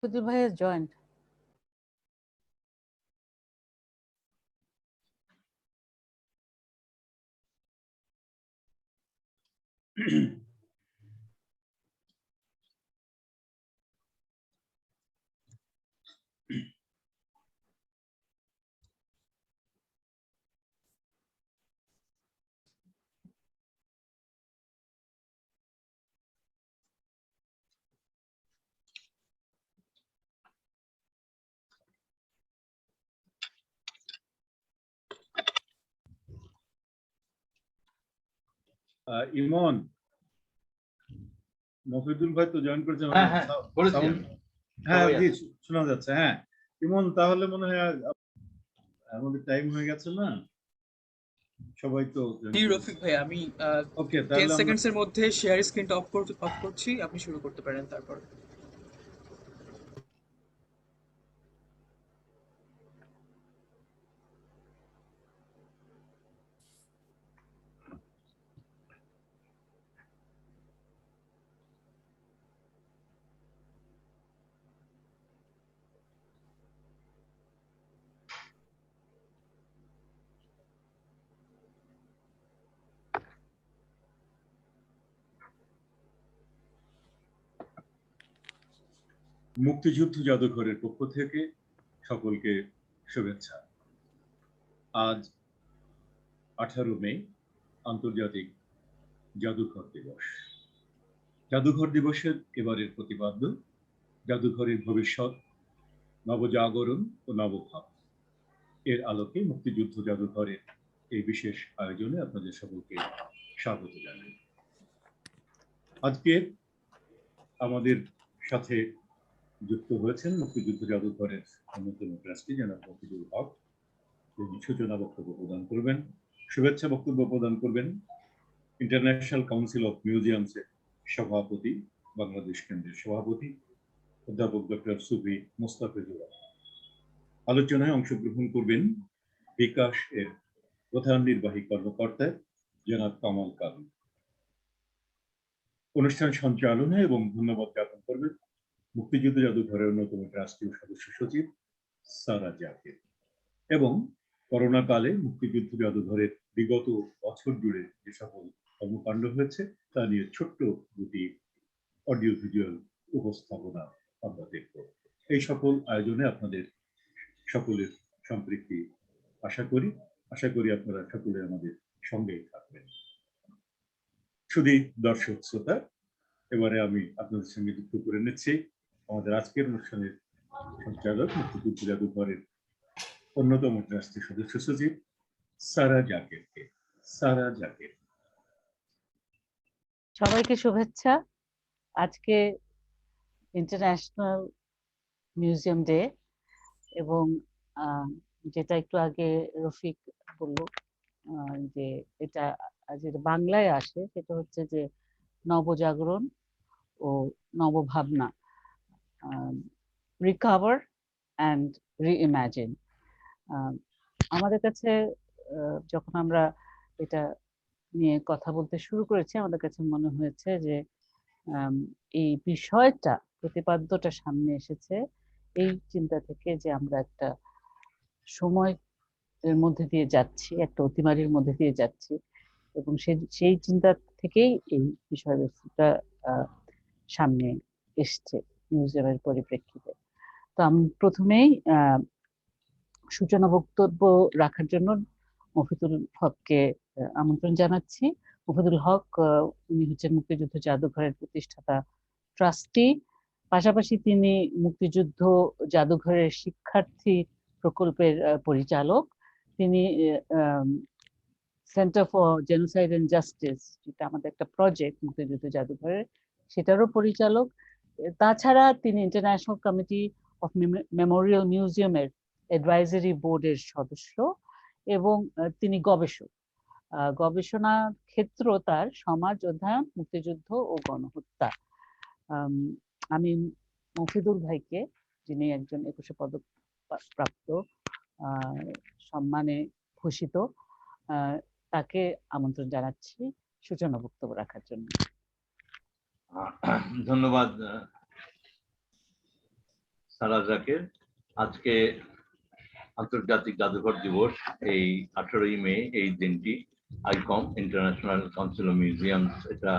Mufidul Bhai has joined. ইমন মফিদুল ভাই তো join করেছেন। হ্যাঁ জি শোনা যাচ্ছে। হ্যাঁ ইমন, তাহলে মনে হয় আমাদের টাইম হয়ে গেছে না? সবাই তো রফিক ভাই, আমি ওকে 10 সেকেন্ডস এর মধ্যে শেয়ার স্ক্রিনটা অফ করছি, আপনি শুরু করতে পারেন। তারপর মুক্তিযুদ্ধ জাদুঘরের পক্ষ থেকে সকলকে শুভেচ্ছা। আজ 18 মে আন্তর্জাতিক জাদুঘর দিবস। জাদুঘর দিবসের এবারের প্রতিপাদ্য জাদুঘরের ভবিষ্যৎ, নবজাগরণ ও নবভাব। এর আলোকে মুক্তিযুদ্ধ জাদুঘরের এই বিশেষ আয়োজনে আপনাদের সকলকে স্বাগত জানাই। আজকে আমাদের সাথে যুক্ত হয়েছেন মুক্তিযুদ্ধ জাদুঘরের অন্যতম ট্রাস্টি জনাব মফিদুল হক। তিনি সূচনা বক্তব্য প্রদান করবেন, শুভেচ্ছা বক্তব্য প্রদান করবেন ইন্টারন্যাশনাল কাউন্সিল অফ মিউজিয়ামসের সভাপতি, বাংলাদেশ কেন্দ্রের সভাপতি অধ্যাপক ডক্টর সুফি মোস্তাফিজুর রহমান। আলোচনায় অংশগ্রহণ করবেন বিকাশ এর প্রধান নির্বাহী কর্মকর্তা জনাব কামাল কারুন। অনুষ্ঠান সঞ্চালনে এবং ধন্যবাদ জ্ঞাপন করবেন মুক্তিযুদ্ধ জাদুঘরের অন্যতম রাষ্ট্রীয় সদস্য সচিব সারা জাকির। এবং করোনা কালে মুক্তিযুদ্ধ জাদুঘরের বিগত বছর জুড়ে যে সকল কর্মকাণ্ড হয়েছে তা নিয়ে ছোট্ট দুটি অডিও ভিজুয়াল উপস্থাপনা আমরা দেখব। এই সকল আয়োজনে আপনাদের সকলের সম্পৃক্তি আশা করি আপনারা সকলে আমাদের সঙ্গেই থাকবেন। শুধু দর্শক শ্রোতা, এবারে আমি আপনাদের সঙ্গে যুক্ত করে নিচ্ছি আমাদের আজকের অনুষ্ঠানের সঞ্চালক মুক্তিযুদ্ধ জাদুঘরের অন্যতম রাষ্ট্রীয় সদস্য সচিব সারা জাকিরকে। সারা জাকির। সবাইকে শুভেচ্ছা। আজকে ইন্টারন্যাশনাল মিউজিয়াম ডে, এবং যেটা একটু আগে রফিক বলল যে এটা যেটা বাংলায় আসে সেটা হচ্ছে যে নবজাগরণ ও নবভাবনা, রিকভার অ্যান্ড রিইম্যাজিন। আমাদের কাছে যখন আমরা এটা নিয়ে কথা বলতে শুরু করেছি, আমাদের কাছে মনে হয়েছে যে এই বিষয়টা, প্রতিপাদ্যটা সামনে এসেছে এই চিন্তা থেকে যে আমরা একটা সময় এর মধ্যে দিয়ে যাচ্ছি, একটা অতিমারির মধ্যে দিয়ে যাচ্ছি, এবং সেই চিন্তা থেকেই এই বিষয়বস্তুটা সামনে এসছে মিউজিয়ামের পরিপ্রেক্ষিতে। তো আমি প্রথমেই সূচনা বক্তব্য রাখার জন্য মফিদুল হককে আমন্ত্রণ জানাচ্ছি। মফিদুল হক উনি হচ্ছেন মুক্তিযুদ্ধ জাদুঘরের প্রতিষ্ঠাতা ট্রাস্টি, পাশাপাশি তিনি মুক্তিযুদ্ধ জাদুঘরের শিক্ষার্থী প্রকল্পের পরিচালক। তিনি centre for genocide and justice, যেটা আমাদের একটা প্রজেক্ট মুক্তিযুদ্ধ জাদুঘরের, সেটারও পরিচালক। তাছাড়া তিনি ইন্টারন্যাশনাল কমিটি অফ মেমোরিয়াল মিউজিয়ামের অ্যাডভাইজারি বোর্ডের সদস্য, এবং তিনি গবেষক। গবেষণা ক্ষেত্র তার সমাজ অধ্যয়ন, মুক্তিযুদ্ধ ও গণহত্যা। আমি মফিদুল ভাইকে, যিনি একজন 21শে পদক প্রাপ্ত, সম্মানে ভূষিত, তাকে আমন্ত্রণ জানাচ্ছি সূচনা বক্তব্য রাখার জন্য। ধন্যবাদ সারা জাকের। আজকে আন্তর্জাতিক জাদুঘর দিবস, এই 18ই মে এই দিনটি I.Com international council of museums এটা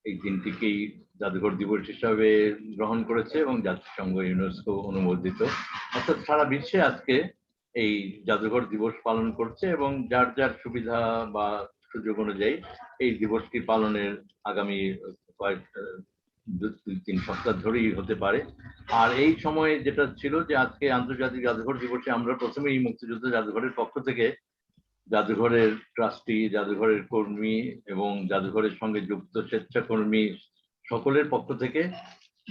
এই দিনটিকেই জাদুঘর দিবস হিসাবে গ্রহণ করেছে এবং জাতিসংঘ ইউনেস্কো অনুমোদিত, অর্থাৎ সারা বিশ্বে আজকে এই জাদুঘর দিবস পালন করছে এবং যার যার সুবিধা বা সুযোগ অনুযায়ী এই দিবসটি পালনের আগামী কয়েক 2-3 সপ্তাহ ধরেই হতে পারে। আর এই সময়ে যেটা ছিল যে আজকে আন্তর্জাতিক জাদুঘর দিবসে আমরা প্রথমেই মুক্তিযুদ্ধ জাদুঘরের পক্ষ থেকে জাদুঘরের ট্রাস্টি, জাদুঘরের কর্মী এবং জাদুঘরের সঙ্গে যুক্ত স্বেচ্ছাকর্মী সকলের পক্ষ থেকে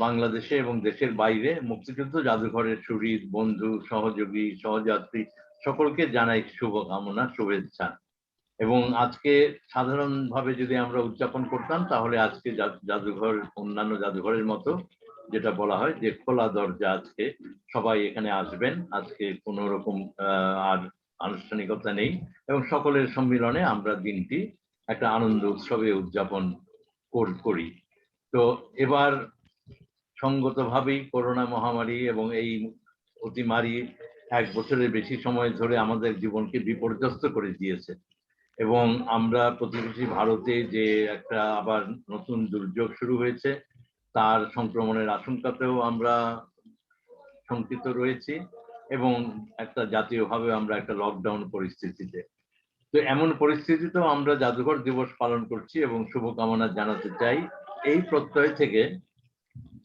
বাংলাদেশে এবং দেশের বাইরে মুক্তিযুদ্ধ জাদুঘরের শহীদ, বন্ধু, সহযোগী, সহযাত্রী সকলকে জানাই শুভকামনা, শুভেচ্ছা। এবং আজকে সাধারণভাবে যদি আমরা উদযাপন করতাম তাহলে আজকে জাদুঘর অন্যান্য জাদুঘরের মতো যেটা বলা হয় যে খোলা দরজা, আজকে সবাই এখানে আসবেন, আজকে কোনো রকম আর আনুষ্ঠানিকতা নেই এবং সকলের সম্মিলনে আমরা দিনটি একটা আনন্দ উৎসবে উদযাপন করি। তো এবার সঙ্গতভাবেই করোনা মহামারী এবং এই অতিমারী 1 বছরের বেশি সময় ধরে আমাদের জীবনকে বিপর্যস্ত করে দিয়েছে এবং আমরা প্রতিবেশী ভারতে যে একটা আবার নতুন দুর্যোগ শুরু হয়েছে তার সংক্রমণের আশঙ্কাতেও আমরা শঙ্কিত রয়েছি এবং একটা জাতীয়ভাবে আমরা একটা লকডাউন পরিস্থিতিতে। তো এমন পরিস্থিতিতেও আমরা জাদুঘর দিবস পালন করছি এবং শুভকামনা জানাতে চাই এই প্রত্যয় থেকে,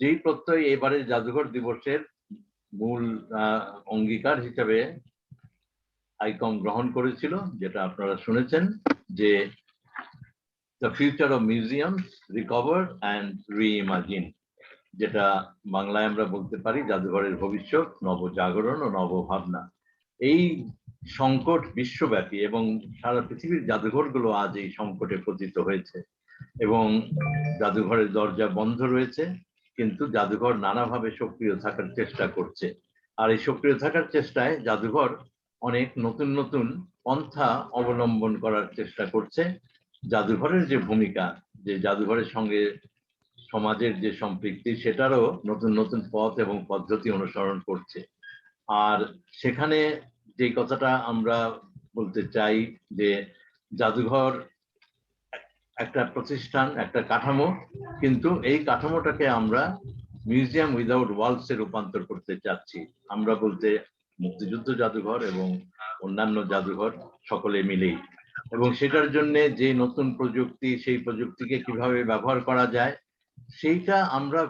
যেই প্রত্যয় এবারে জাদুঘর দিবসের মূল অঙ্গীকার হিসেবে আইকম গ্রহণ করেছিল, যেটা আপনারা শুনেছেন যে the future of museums, recover and রিইমাজিন, যেটা বাংলায় আমরা বলতে পারি জাদুঘরের ভবিষ্যৎ, নবজাগরণ ও নবভাবনা। এই সংকট বিশ্বব্যাপী এবং সারা পৃথিবীর জাদুঘরগুলো আজ এই সংকটে পতিত হয়েছে এবং জাদুঘরের দরজা বন্ধ রয়েছে, কিন্তু জাদুঘর নানাভাবে সক্রিয় থাকার চেষ্টা করছে। আর এই সক্রিয় থাকার চেষ্টায় জাদুঘর অনেক নতুন নতুন পন্থা অবলম্বন করার চেষ্টা করছে। জাদুঘরের যে ভূমিকা, যে জাদুঘরের সঙ্গে সমাজের যে সম্পৃক্তি, সেটারও নতুন নতুন পথ এবং পদ্ধতি অনুসরণ করছে। আর সেখানে যে কথাটা আমরা বলতে চাই যে জাদুঘর একটা প্রতিষ্ঠান, একটা কাঠামো, কিন্তু এই কাঠামোটাকে আমরা মিউজিয়াম উইদাউট ওয়ালস এ রূপান্তর করতে চাচ্ছি। আমরা বলতে মুক্তিযুদ্ধ জাদুঘর এবং অন্যান্য জাদুঘর সকলে মিলেই, এবং সেটার জন্য যে নতুন প্রযুক্তি, সেই প্রযুক্তিকে কিভাবে ব্যবহার করা যায় সেইটা আমরা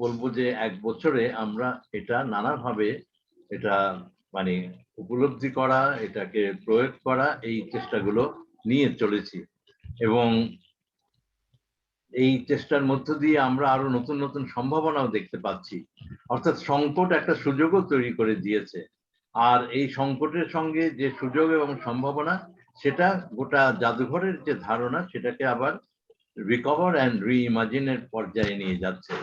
বলবো যে 1 বছরে আমরা এটা নানাভাবে এটা মানে উপলব্ধি করা, এটাকে প্রয়োগ করা, এই চেষ্টাগুলো নিয়ে চলেছি এবং এই চেষ্টার মধ্য দিয়ে আমরা আরো নতুন নতুন সম্ভাবনাও দেখতে পাচ্ছি। অর্থাৎ সংকট একটা সুযোগও তৈরি করে দিয়েছে, আর এই সংকটের সঙ্গে যে সুযোগ এবং সম্ভাবনা, সেটা গোটা জাদুঘরের যে ধারণা সেটাকে আবার রিকভার অ্যান্ড রিইমাজিনের পর্যায়ে নিয়ে যাচ্ছে।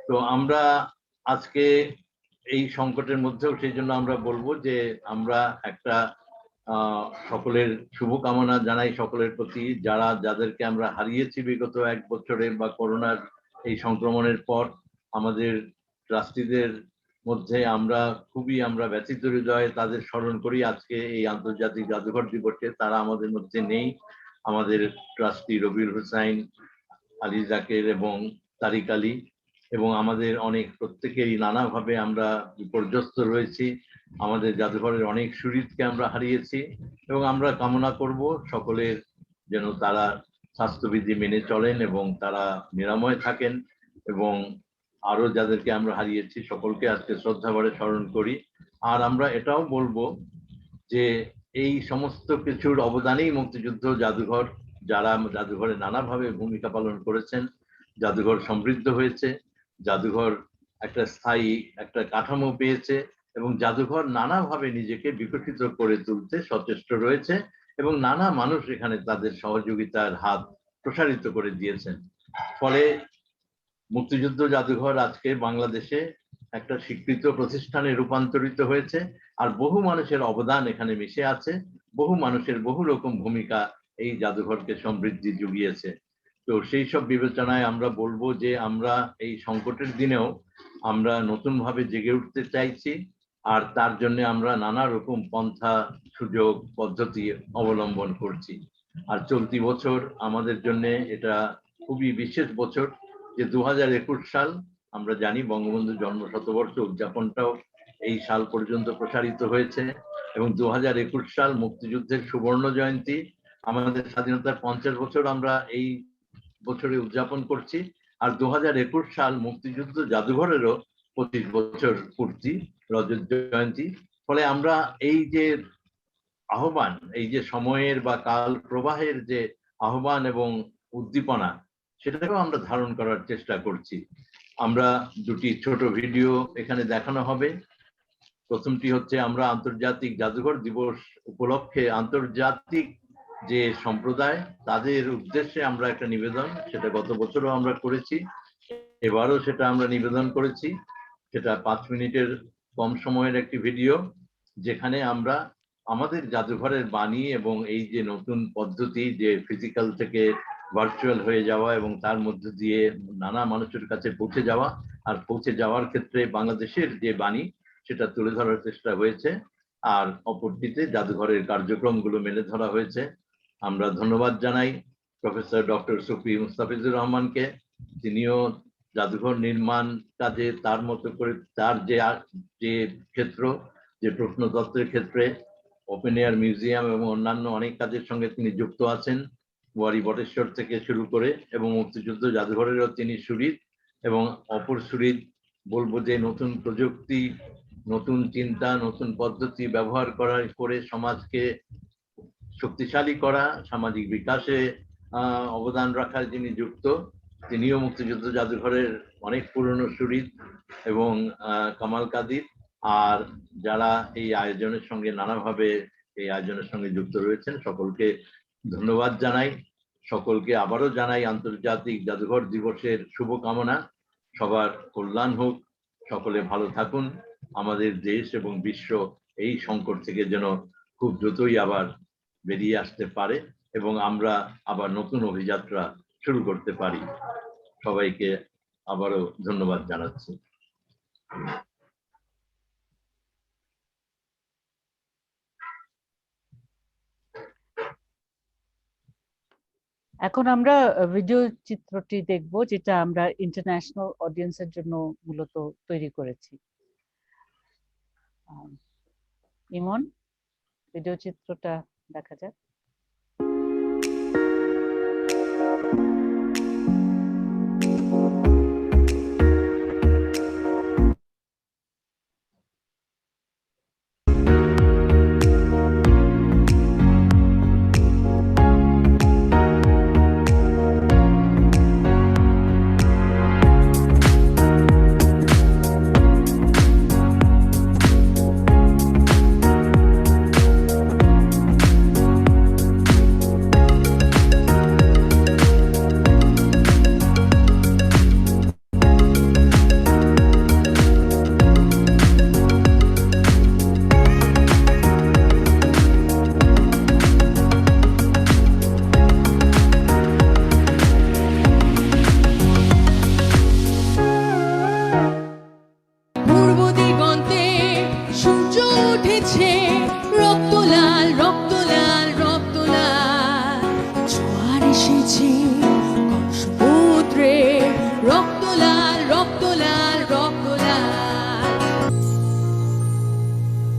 তো আমরা আজকে এই সংকটের মধ্যেও সেই জন্য আমরা বলবো যে আমরা একটা সকলের শুভকামনা জানাই সকলের প্রতি, যাদেরকে আমরা হারিয়েছি বিগত 1 বছরে বা করোনার এই সংক্রমণের পর। আমাদের ট্রাস্টিদের মধ্যে আমরা ব্যথিত হৃদয়ে তাদের স্মরণ করি আজকে এই আন্তর্জাতিক জাদুঘর দিবসে। তারা আমাদের মধ্যে নেই। আমাদের ট্রাস্টি রবিউল হুসাইন, আলী জাকের এবং তারিক আলী, এবং আমাদের অনেক প্রত্যেকেরই নানাভাবে আমরা বিপর্যস্ত রয়েছি। আমাদের জাদুঘরের অনেক শহীদকে আমরা হারিয়েছি এবং আমরা কামনা করব সকলের যেন তারা স্বাস্থ্যবিধি মেনে চলেন এবং তারা নিরাময় থাকেন, এবং আরো যাদেরকে আমরা হারিয়েছি সকলকে আজকে শ্রদ্ধাভরে স্মরণ করি। আর আমরা এটাও বলবো যে এই সমস্ত কিছুর অবদানেই মুক্তিযুদ্ধ জাদুঘর, যারা জাদুঘরে নানাভাবে ভূমিকা পালন করেছেন, জাদুঘর সমৃদ্ধ হয়েছে, জাদুঘর একটা স্থায়ী একটা কাঠামো পেয়েছে এবং জাদুঘর নানাভাবে নিজেকে বিকশিত করে তুলতে সচেষ্ট রয়েছে এবং নানা মানুষ এখানে তাদের সহযোগিতার হাত প্রসারিত করে দিয়েছেন। ফলে মুক্তিযুদ্ধ জাদুঘর আজকে বাংলাদেশে একটা স্বীকৃত প্রতিষ্ঠানে রূপান্তরিত হয়েছে, আর বহু মানুষের অবদান এখানে মিশে আছে, বহু মানুষের বহু রকম ভূমিকা এই জাদুঘরকে সমৃদ্ধি জুগিয়েছে। তো সেই সব বিবেচনায় আমরা বলবো যে আমরা এই সংকটের দিনেও আমরা নতুনভাবে জেগে উঠতে চাইছি, আর তার জন্য আমরা নানা রকম পন্থা সুযোগ পদ্ধতি অবলম্বন করছি। আর চলতি বছর আমাদের জন্য এটা খুবই বিশেষ বছর, যে 2021 সাল, আমরা জানি বঙ্গবন্ধু জন্ম শতবর্ষ উদযাপনটাও এই সাল পর্যন্ত প্রসারিত হয়েছে, এবং 2021 সাল মুক্তিযুদ্ধের সুবর্ণ জয়ন্তী, আমাদের স্বাধীনতার 50 বছর আমরা এই বছরে উদযাপন করছি। আর 2021 সাল মুক্তিযুদ্ধ জাদুঘরেরও 25 বছর পূর্তি, রজত জয়ন্তী। ফলে আমরা এই যে আহ্বান, এই যে সময়ের বা কাল প্রবাহের যে আহ্বান এবং উদ্দীপনা, সেটাকেও আমরা ধারণ করার চেষ্টা করছি। আমরা দুটি ছোট ভিডিও এখানে দেখানো হবে। প্রথমটি হচ্ছে আমরা আন্তর্জাতিক জাদুঘর দিবস উপলক্ষে আন্তর্জাতিক যে সম্প্রদায়, তাদের উদ্দেশ্যে আমরা একটা নিবেদন, সেটা গত বছরও আমরা করেছি, এবারও সেটা আমরা নিবেদন করেছি। সেটা 5 মিনিটের কম সময়ের একটি ভিডিও, যেখানে আমরা আমাদের জাদুঘরের বাণী এবং এই যে নতুন পদ্ধতি, যে ফিজিক্যাল থেকে ভার্চুয়াল হয়ে যাওয়া এবং তার মধ্য দিয়ে নানা মানুষের কাছে পৌঁছে যাওয়া, আর পৌঁছে যাওয়ার ক্ষেত্রে বাংলাদেশের যে বাণী, সেটা তুলে ধরার চেষ্টা হয়েছে। আর অপরটিতে জাদুঘরের কার্যক্রমগুলো মেলে ধরা হয়েছে। আমরা ধন্যবাদ জানাই প্রফেসর ডক্টর শফি মুস্তাফিজুর রহমানকে। তিনিও জাদুঘর নির্মাণ কাজে তার মতো করে তার যে ক্ষেত্র, যে প্রত্নতত্ত্বের ক্ষেত্রে, ওপেন এয়ার মিউজিয়াম এবং অন্যান্য অনেক কাজের সঙ্গে তিনি যুক্ত আছেন, ওয়ারি বটেশ্বর থেকে শুরু করে, এবং মুক্তিযুদ্ধ জাদুঘরেরও তিনি শরীর। এবং অপর শরীর বলবো যে নতুন প্রযুক্তি, নতুন চিন্তা, নতুন পদ্ধতি ব্যবহার করে সমাজকে শক্তিশালী করা, সামাজিক বিকাশে অবদান রাখার যিনি যুক্ত, তিনিও মুক্তিযুদ্ধ জাদুঘরের অনেক পুরনো শরীর, এবং কামাল কাদির। আর যারা এই আয়োজনের সঙ্গে নানাভাবে এই আয়োজনের সঙ্গে যুক্ত রয়েছেন, সকলকে ধন্যবাদ জানাই। সকলকে আবারও জানাই আন্তর্জাতিক জাদুঘর দিবসের শুভকামনা। সবার কল্যাণ হোক, সকলে ভালো থাকুন। আমাদের দেশ এবং বিশ্ব এই সংকট থেকে যেন খুব দ্রুতই আবার বেরিয়ে আসতে পারে এবং আমরা আবার নতুন অভিযাত্রা শুরু করতে পারি। সবাইকে আবারও ধন্যবাদ জানাচ্ছি। এখন আমরা ভিডিও চিত্রটি দেখব, যেটা আমরা ইন্টারন্যাশনাল অডিয়েন্সের জন্য মূলত তৈরি করেছি। ইমন, ভিডিও চিত্রটা দেখা যাক।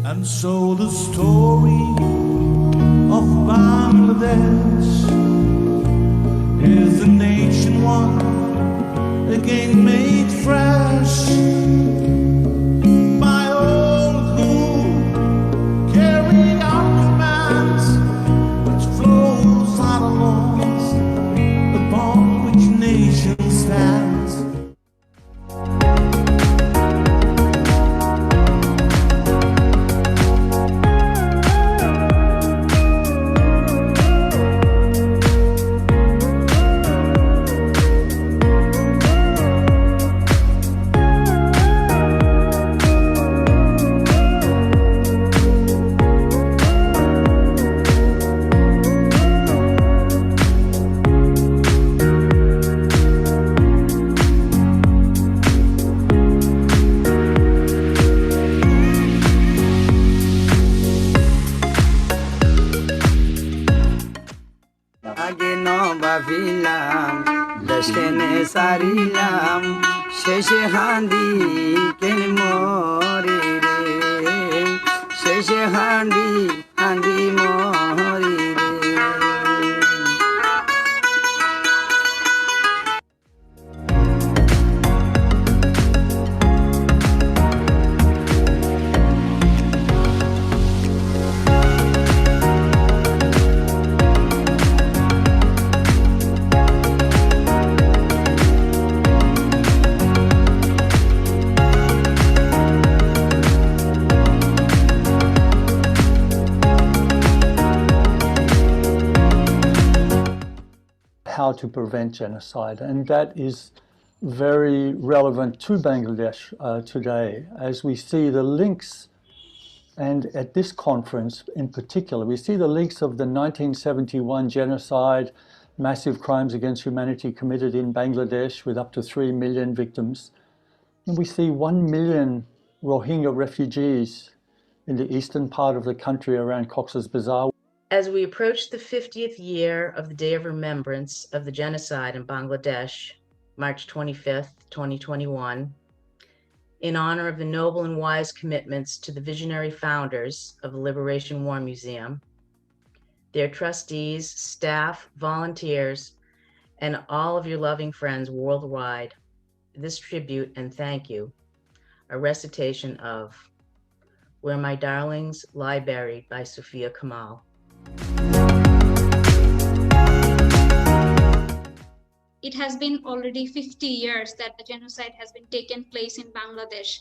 And so the story of Bangladesh is a nation one again made fresh by all who carry out commands, which flows out of laws upon which nation stands. কেনে সারিলাম শেষে হাঁদি কেন মরি রে শেষে হাঁদি মরি রে how to prevent genocide, and that is very relevant to Bangladesh today, as we see the links, and at this conference in particular, we see the links of the 1971 genocide, massive crimes against humanity committed in Bangladesh with up to 3 million victims, and we see 1 million Rohingya refugees in the eastern part of the country around Cox's Bazar. As we approach the 50th year of the Day of Remembrance of the Genocide in Bangladesh, March 25th, 2021, in honor of the noble and wise commitments to the visionary founders of the Liberation War Museum, their trustees, staff, volunteers, and all of your loving friends worldwide, this tribute and thank you, a recitation of Where My Darlings Lie Buried by Sophia Kamal. It has been already 50 years that the genocide has been taken place in Bangladesh,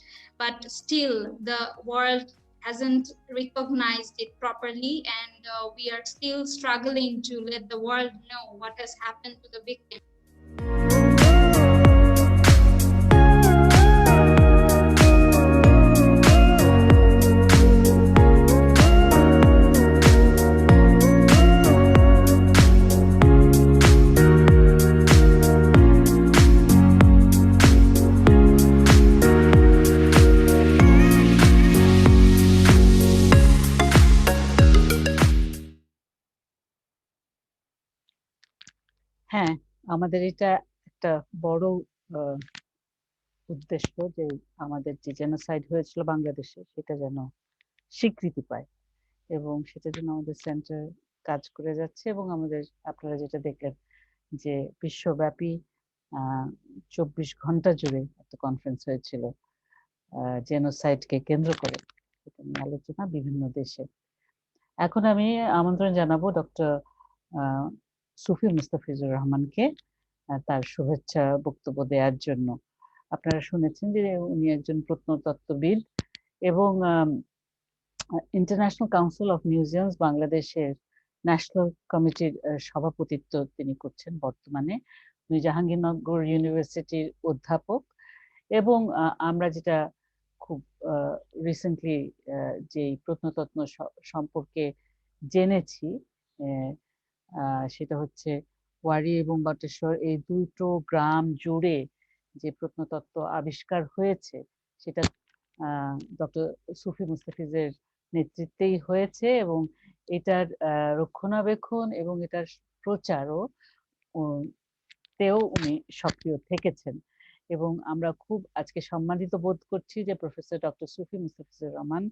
but still the world hasn't recognized it properly, and we are still struggling to let the world know what has happened to the victims. হ্যাঁ, আমাদের এটা একটা বড় উদ্দেশ্য যে আমাদের যে genocide হয়েছিল বাংলাদেশে সেটা যেন স্বীকৃতি পায়, এবং সেটার জন্য আমাদের সেন্টার কাজ করে যাচ্ছে। এবং আমাদের আপনারা যেটা দেখলেন যে বিশ্বব্যাপী 24 ঘন্টা জুড়ে একটা কনফারেন্স হয়েছিল জেনোসাইডকে কেন্দ্র করে, এটা নিয়ে আলোচনা বিভিন্ন দেশে। এখন আমি আমন্ত্রণ জানাবো ডক্টর সুফি মুস্তাফিজুর রহমানকে তার শুভেচ্ছা বক্তব্য দেওয়ার জন্য। আপনারা শুনেছেন যে উনি একজন প্রত্নতত্ত্ববিদ এবং ইন্টারন্যাশনাল কাউন্সিল অফ মিউজিয়ামস বাংলাদেশের ন্যাশনাল কমিটির সভাপতিত্ব তিনি করছেন বর্তমানে। উনি জাহাঙ্গীরনগর ইউনিভার্সিটির অধ্যাপক, এবং আমরা যেটা খুব রিসেন্টলি যে প্রত্নতত্ত্ব সম্পর্কে জেনেছি সেটা হচ্ছে ওয়ারী এবং বটেশ্বর এই দুটো গ্রাম জুড়ে যে প্রত্নতত্ত্ব আবিষ্কার হয়েছে সেটা ডক্টর সুফি মুস্তাফিজের নেতৃত্বেই হয়েছে, এবং এটার রক্ষণাবেক্ষণ এবং এটার প্রচারও তেও উনি সক্রিয় থেকেছেন। এবং আমরা খুব আজকে সম্মানিত বোধ করছি যে প্রফেসর ডক্টর সুফি মুস্তাফিজুর রহমান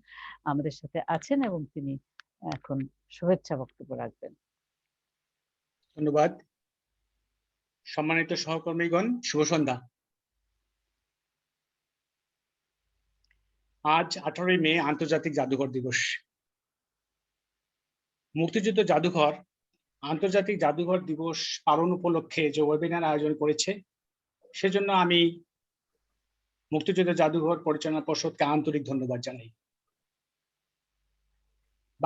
আমাদের সাথে আছেন এবং তিনি এখন শুভেচ্ছা বক্তব্য রাখবেন। ধন্যবাদ। সম্মানিত সহকর্মীগণ, শুভ সন্ধ্যা। আজ 18 মে আন্তর্জাতিক জাদুঘর দিবস। মুক্তিযুদ্ধ জাদুঘর আন্তর্জাতিক জাদুঘর দিবস পালন উপলক্ষে যে ওয়েবিনার আয়োজন করেছে, সেজন্য আমি মুক্তিযুদ্ধ জাদুঘর পরিচালনা পর্ষদকে আন্তরিক ধন্যবাদ জানাই।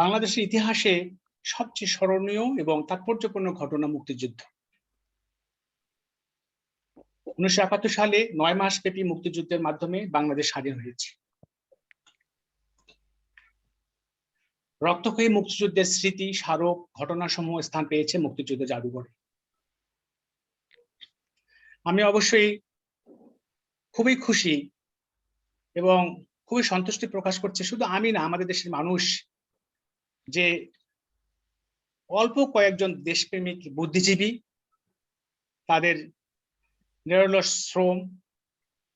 বাংলাদেশের ইতিহাসে সবচেয়ে স্মরণীয় এবং তাৎপর্যপূর্ণ ঘটনা মুক্তিযুদ্ধ। 1971 সালে 9 মাস ব্যাপী মুক্তিযুদ্ধের মাধ্যমে বাংলাদেশ স্বাধীন হয়েছে। রক্তক্ষয়ী মুক্তিযুদ্ধের স্মৃতি স্মারক ঘটনাসমূহ স্থান পেয়েছে মুক্তিযুদ্ধ জাদুঘরে। আমি অবশ্যই খুবই খুশি এবং খুবই সন্তুষ্টি প্রকাশ করছি, শুধু আমি না, আমাদের দেশের মানুষ, যে অল্প কয়েকজন দেশপ্রেমিক বুদ্ধিজীবী তাদের নিরলস শ্রম,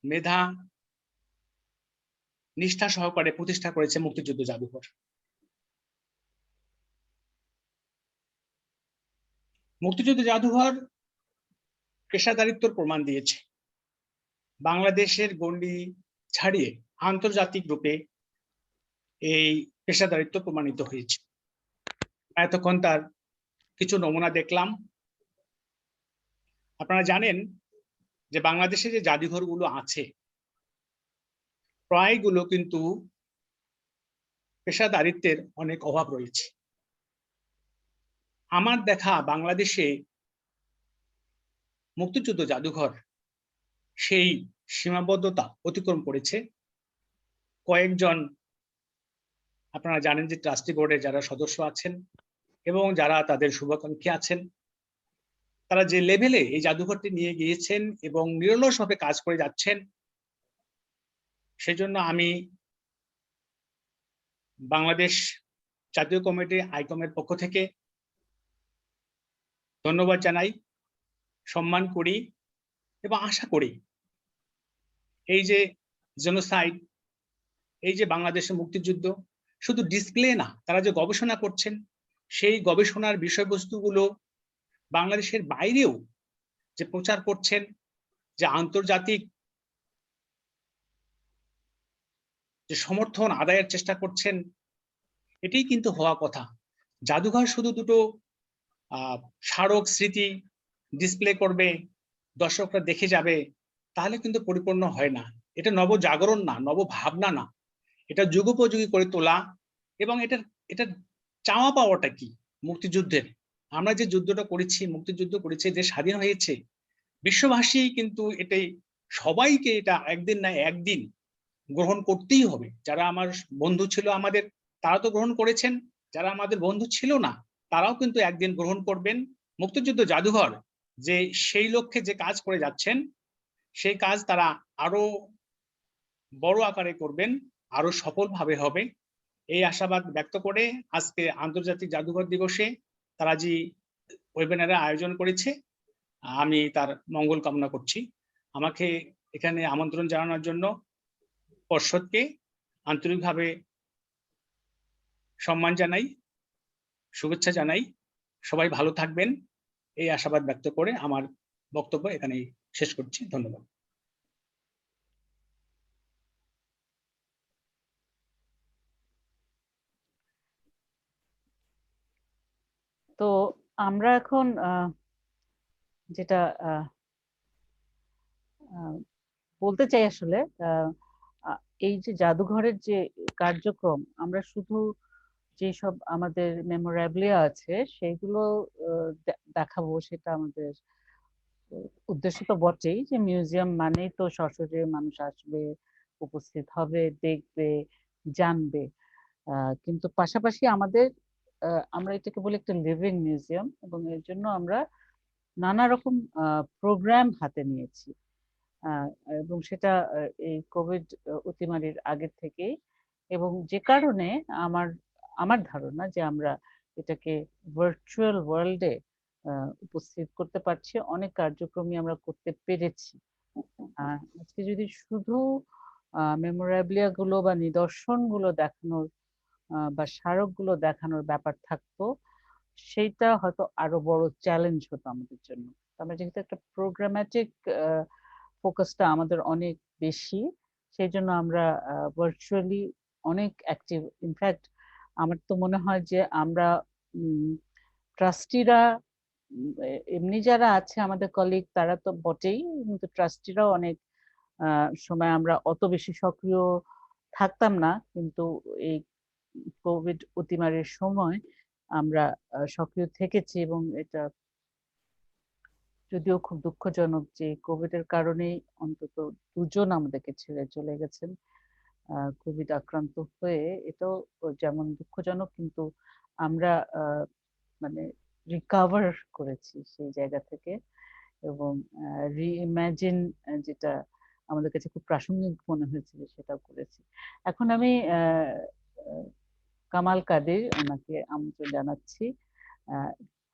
মেধা, নিষ্ঠা সহকারে প্রতিষ্ঠা করেছে মুক্তিযুদ্ধ জাদুঘর। মুক্তিযুদ্ধ জাদুঘর পেশাদারিত্বর প্রমাণ দিয়েছে। বাংলাদেশের গণ্ডি ছাড়িয়ে আন্তর্জাতিক রূপে এই পেশাদারিত্ব প্রমাণিত হয়েছে। এতক্ষণ তার কিছু নমুনা দেখলাম। আপনারা জানেন যে বাংলাদেশে যে জাদুঘরগুলো আছে প্রায়গুলো কিন্তু পেশাদারিত্বের অনেক অভাব রয়েছে। আমার দেখা বাংলাদেশে মুক্তিযুদ্ধ জাদুঘর সেই সীমাবদ্ধতা অতিক্রম করেছে। কয়েকজন, আপনারা জানেন যে ট্রাস্টি বোর্ডের যারা সদস্য আছেন এবং যারা তাদের শুভাকাঙ্ক্ষী আছেন, তারা যে লেভেলে এই জাদুঘরটি নিয়ে গিয়েছেন এবং নিরলসভাবে কাজ করে যাচ্ছেন, সেজন্য আমি বাংলাদেশ জাতীয় কমিটি আইকমের পক্ষ থেকে ধন্যবাদ জানাই, সম্মান করি এবং আশা করি এই যে জেনোসাইড, এই যে বাংলাদেশের মুক্তিযুদ্ধ শুধু ডিসপ্লে না, তারা যে গবেষণা করছেন সেই গবেষণার বিষয়বস্তুগুলো বাংলাদেশের বাইরেও যে প্রচার করছেন, যে আন্তর্জাতিক যে সমর্থন আদায়ের চেষ্টা করছেন, এটাই কিন্তু হওয়া কথা। জাদুঘর শুধু দুটো স্মারক স্মৃতি ডিসপ্লে করবে, দর্শকরা দেখে যাবে, তাহলে কিন্তু পরিপূর্ণ হয় না। এটা নবজাগরণ না, নবভাবনা না, এটা যুগোপযোগী করে তোলা। এবং এটা চাওয়া পাওয়াটা কি মুক্তিযুদ্ধের? আমরা যে যুদ্ধটা করেছি, মুক্তিযুদ্ধ করেছি, দেশ স্বাধীন হয়েছে, বিশ্ববাসী কিন্তু এটাই, সবাইকে এটা একদিন না একদিন গ্রহণ করতেই হবে। যারা আমার বন্ধু ছিল আমাদের, তারা তো গ্রহণ করেছেন, যারা আমাদের বন্ধু ছিল না তারাও কিন্তু একদিন গ্রহণ করবেন। মুক্তিযুদ্ধ জাদুঘর যে সেই লক্ষ্যে যে কাজ করে যাচ্ছেন, সেই কাজ তারা আরো বড় আকারে করবেন, আরো সফলভাবে হবে, এই আশাবাদ ব্যক্ত করে আজকে আন্তর্জাতিক জাদুঘর দিবসে তারা যে ওয়েবিনারের আয়োজন করেছে, আমি তার মঙ্গল কামনা করছি। আমাকে এখানে আমন্ত্রণ জানানোর জন্য পর্ষদকে আন্তরিকভাবে সম্মান জানাই, শুভেচ্ছা জানাই। সবাই ভালো থাকবেন, এই আশাবাদ ব্যক্ত করে আমার বক্তব্য এখানেই শেষ করছি। ধন্যবাদ। তো আমরা এখন যেটা বলতে চাই আসলে, এই যে জাদুঘরের যে কার্যক্রম, আমরা শুধু যেসব আমাদের মেমোরেবলিয়া আছে সেগুলো দেখাবো, সেটা আমাদের উদ্দেশ্য তো বটেই, যে মিউজিয়াম মানেই তো সশরীরে মানুষ আসবে, উপস্থিত হবে, দেখবে, জানবে। কিন্তু পাশাপাশি আমাদের আমরা এটাকে বলি একটা লিভিং মিউজিয়াম, এবং এর জন্য আমরা নানা রকম প্রোগ্রাম হাতে নিয়েছি। এবং সেটা এই কোভিড অতিমারির আগের থেকেই, এবং যে কারণে আমার ধারণা যে আমরা এটাকে ভার্চুয়াল ওয়ার্ল্ডে উপস্থিত করতে পারছি, অনেক কার্যক্রমই আমরা করতে পেরেছি। আজকে যদি শুধু মেমোরেবলিয়া গুলো বা নিদর্শন গুলো দেখানোর বা স্মারকগুলো দেখানোর ব্যাপার থাকতো, সেইটা হয়তো আরো বড় চ্যালেঞ্জ হতো আমাদের জন্য। আমরা যেহেতু একটা প্রোগ্রামেটিক ফোকাসটা আমাদের অনেক বেশি, সেই জন্য আমরা ভার্চুয়ালি অনেক অ্যাক্টিভ। ইনফ্যাক্ট আমার তো মনে হয় যে আমরা ট্রাস্টিরা, এমনি যারা আছে আমাদের কলিগ তারা তো বটেই, কিন্তু ট্রাস্টিরাও অনেক সময় আমরা অত বেশি সক্রিয় থাকতাম না, কিন্তু এই কোভিড অতিমারির সময় আমরা সক্রিয় থেকেছি। এবং এটা যদিও খুব দুঃখজনক যে কোভিড এর কারণেই অন্তত 2 জন আমাদেরকে ছেড়ে চলে গেছেন কোভিড আক্রান্ত হয়ে, এটাও যেমন দুঃখজনক, কিন্তু আমরা মানে রিকভার করেছি সেই জায়গা থেকে, এবং রিইমাজিন যেটা আমাদের কাছে খুব প্রাসঙ্গিক মনে হয়েছিল সেটাও করেছি। এখন আমি কামাল কাদের, ওনাকে আমন্ত্রণ জানাচ্ছি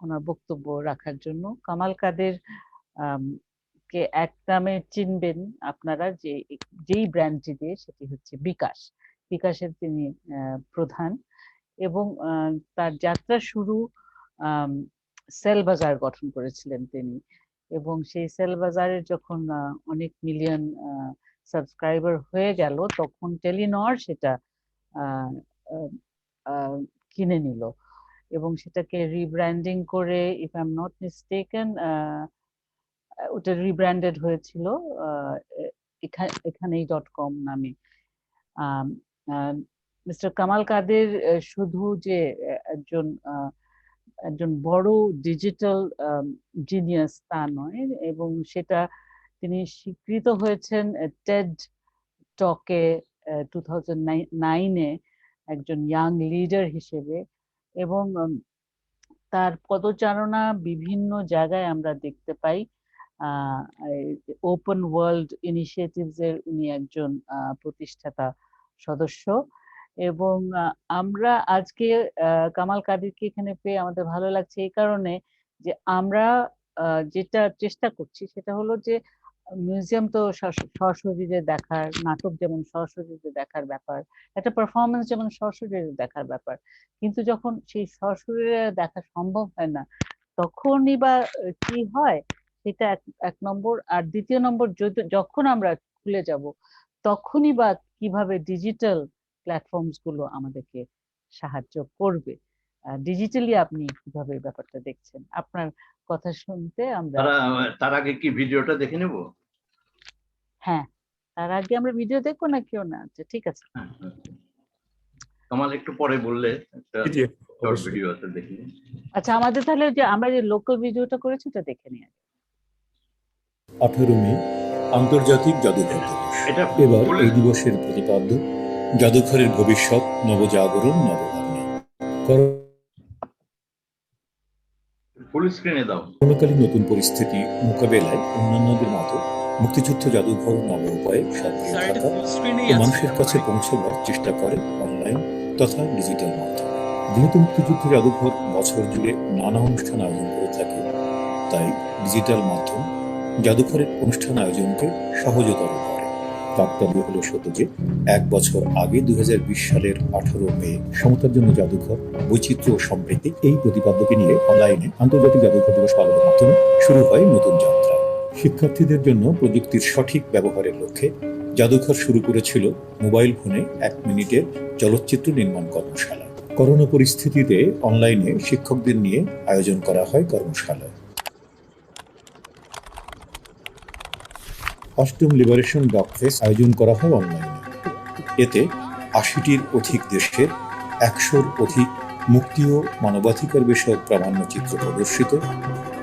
ওনার বক্তব্য রাখার জন্য। কামাল কাদের কে এক নামে চিনবেন আপনারা, যেই ব্র্যান্ডটি দিয়ে, সেটি হচ্ছে বিকাশ। বিকাশের তিনি প্রধান, এবং তার যাত্রা শুরু সেল বাজার গঠন করেছিলেন তিনি, এবং সেই সেল বাজারের যখন অনেক মিলিয়ন সাবস্ক্রাইবার হয়ে গেল, তখন টেলিনর সেটা কিনে নিল এবং সেটাকে রিব্র্যান্ডিং করে, if I am not mistaken, ওটা রিব্র্যান্ডেড হয়েছিল এখানেই.com নামে। মিস্টার কামাল কাদের শুধু যে একজন বড় ডিজিটাল জিনিয়াস তা নয়, এবং সেটা তিনি স্বীকৃত হয়েছেন টেড টকে 2009-এ একজন ইয়াং লিডার হিসেবে, এবং তার পদচারণা বিভিন্ন জায়গায় আমরা দেখতে পাই। ওপেন ওয়ার্ল্ড ইনিশিয়েটিভস এর উনি একজন প্রতিষ্ঠাতা সদস্য, এবং আমরা আজকে কামাল কাদেরকে এখানে পেয়ে আমাদের ভালো লাগছে এই কারণে যে আমরা যেটা চেষ্টা করছি সেটা হলো যে মিউজিয়াম তো সশরীরে দেখার, নাটক যেমন সশরীরে দেখার ব্যাপার, একটা পারফরমেন্স যেমন সশরীরে দেখার ব্যাপার, কিন্তু যখন সেই সশরীরে দেখা সম্ভব হয় না তখনই বা কি হয় সেটা এক নম্বর। আর দ্বিতীয় নম্বর, যখন আমরা খুলে যাব তখনই বা কিভাবে ডিজিটাল প্ল্যাটফর্মস গুলো আমাদেরকে সাহায্য করবে। ডিজিটালি আপনি কিভাবে ব্যাপারটা দেখছেন? আপনার কথা শুনতে আমরা তার আগে কি ভিডিওটা দেখে নেব? হ্যাঁ, তার আগে আমরা ভিডিও দেখবো না কেউ না? আচ্ছা, ঠিক আছে। কামাল একটু পরে বললে একটা শর্ট ভিডিও আছে, দেখি। আচ্ছা, আমাদের তাহলে যে আমরা যে লোকাল ভিডিওটা করেছি ওটা দেখে নিই। 18 মে আন্তর্জাতিক জাদুঘর দিবস। এবার এই দিবসের প্রতিপাদ্য জাদুঘরের ভবিষ্যৎ, নবজাগরণ, নবভাবনা। করোনাকালীন নতুন পরিস্থিতি মোকাবেলায় অন্যান্যদের মতো মুক্তিযুদ্ধ জাদুঘর নব উপায়ে সক্রিয় থাকা ও মানুষের কাছে পৌঁছাবার চেষ্টা করে অনলাইন তথা ডিজিটাল মাধ্যমে। যেহেতু মুক্তিযুদ্ধ জাদুঘর বছর জুড়ে নানা অনুষ্ঠান আয়োজন করে থাকে, তাই ডিজিটাল মাধ্যম জাদুঘরের অনুষ্ঠান আয়োজনকে সহজতর করে। তাৎপর্য হলো সত্য যে 1 বছর আগে 2020 সালের 18 মে সমতার জন্য জাদুঘর, বৈচিত্র্য ও সম্প্রীতি এই প্রতিপাদ্যকে নিয়ে অনলাইনে আন্তর্জাতিক জাদুঘর দিবস পালনের মাধ্যমে শুরু হয় নতুন যাত্রা। শিক্ষার্থীদের জন্য প্রযুক্তির সঠিক ব্যবহারের লক্ষ্যে জাদুঘর শুরু করেছিল মোবাইল ফোনে 1 মিনিটের চলচ্চিত্র নির্মাণ কর্মশালা। করোনা পরিস্থিতিতে অনলাইনে শিক্ষকদের নিয়ে আয়োজন করা হয় কর্মশালা। 8ম লিবারেশন ডগ ফেস্ট আয়োজন করা হয় অনলাইনে। এতে 80টির অধিক দেশের 100-র অধিক মুক্তি ও মানবাধিকার বিষয়ক প্রামাণ্যচিত্র প্রদর্শিত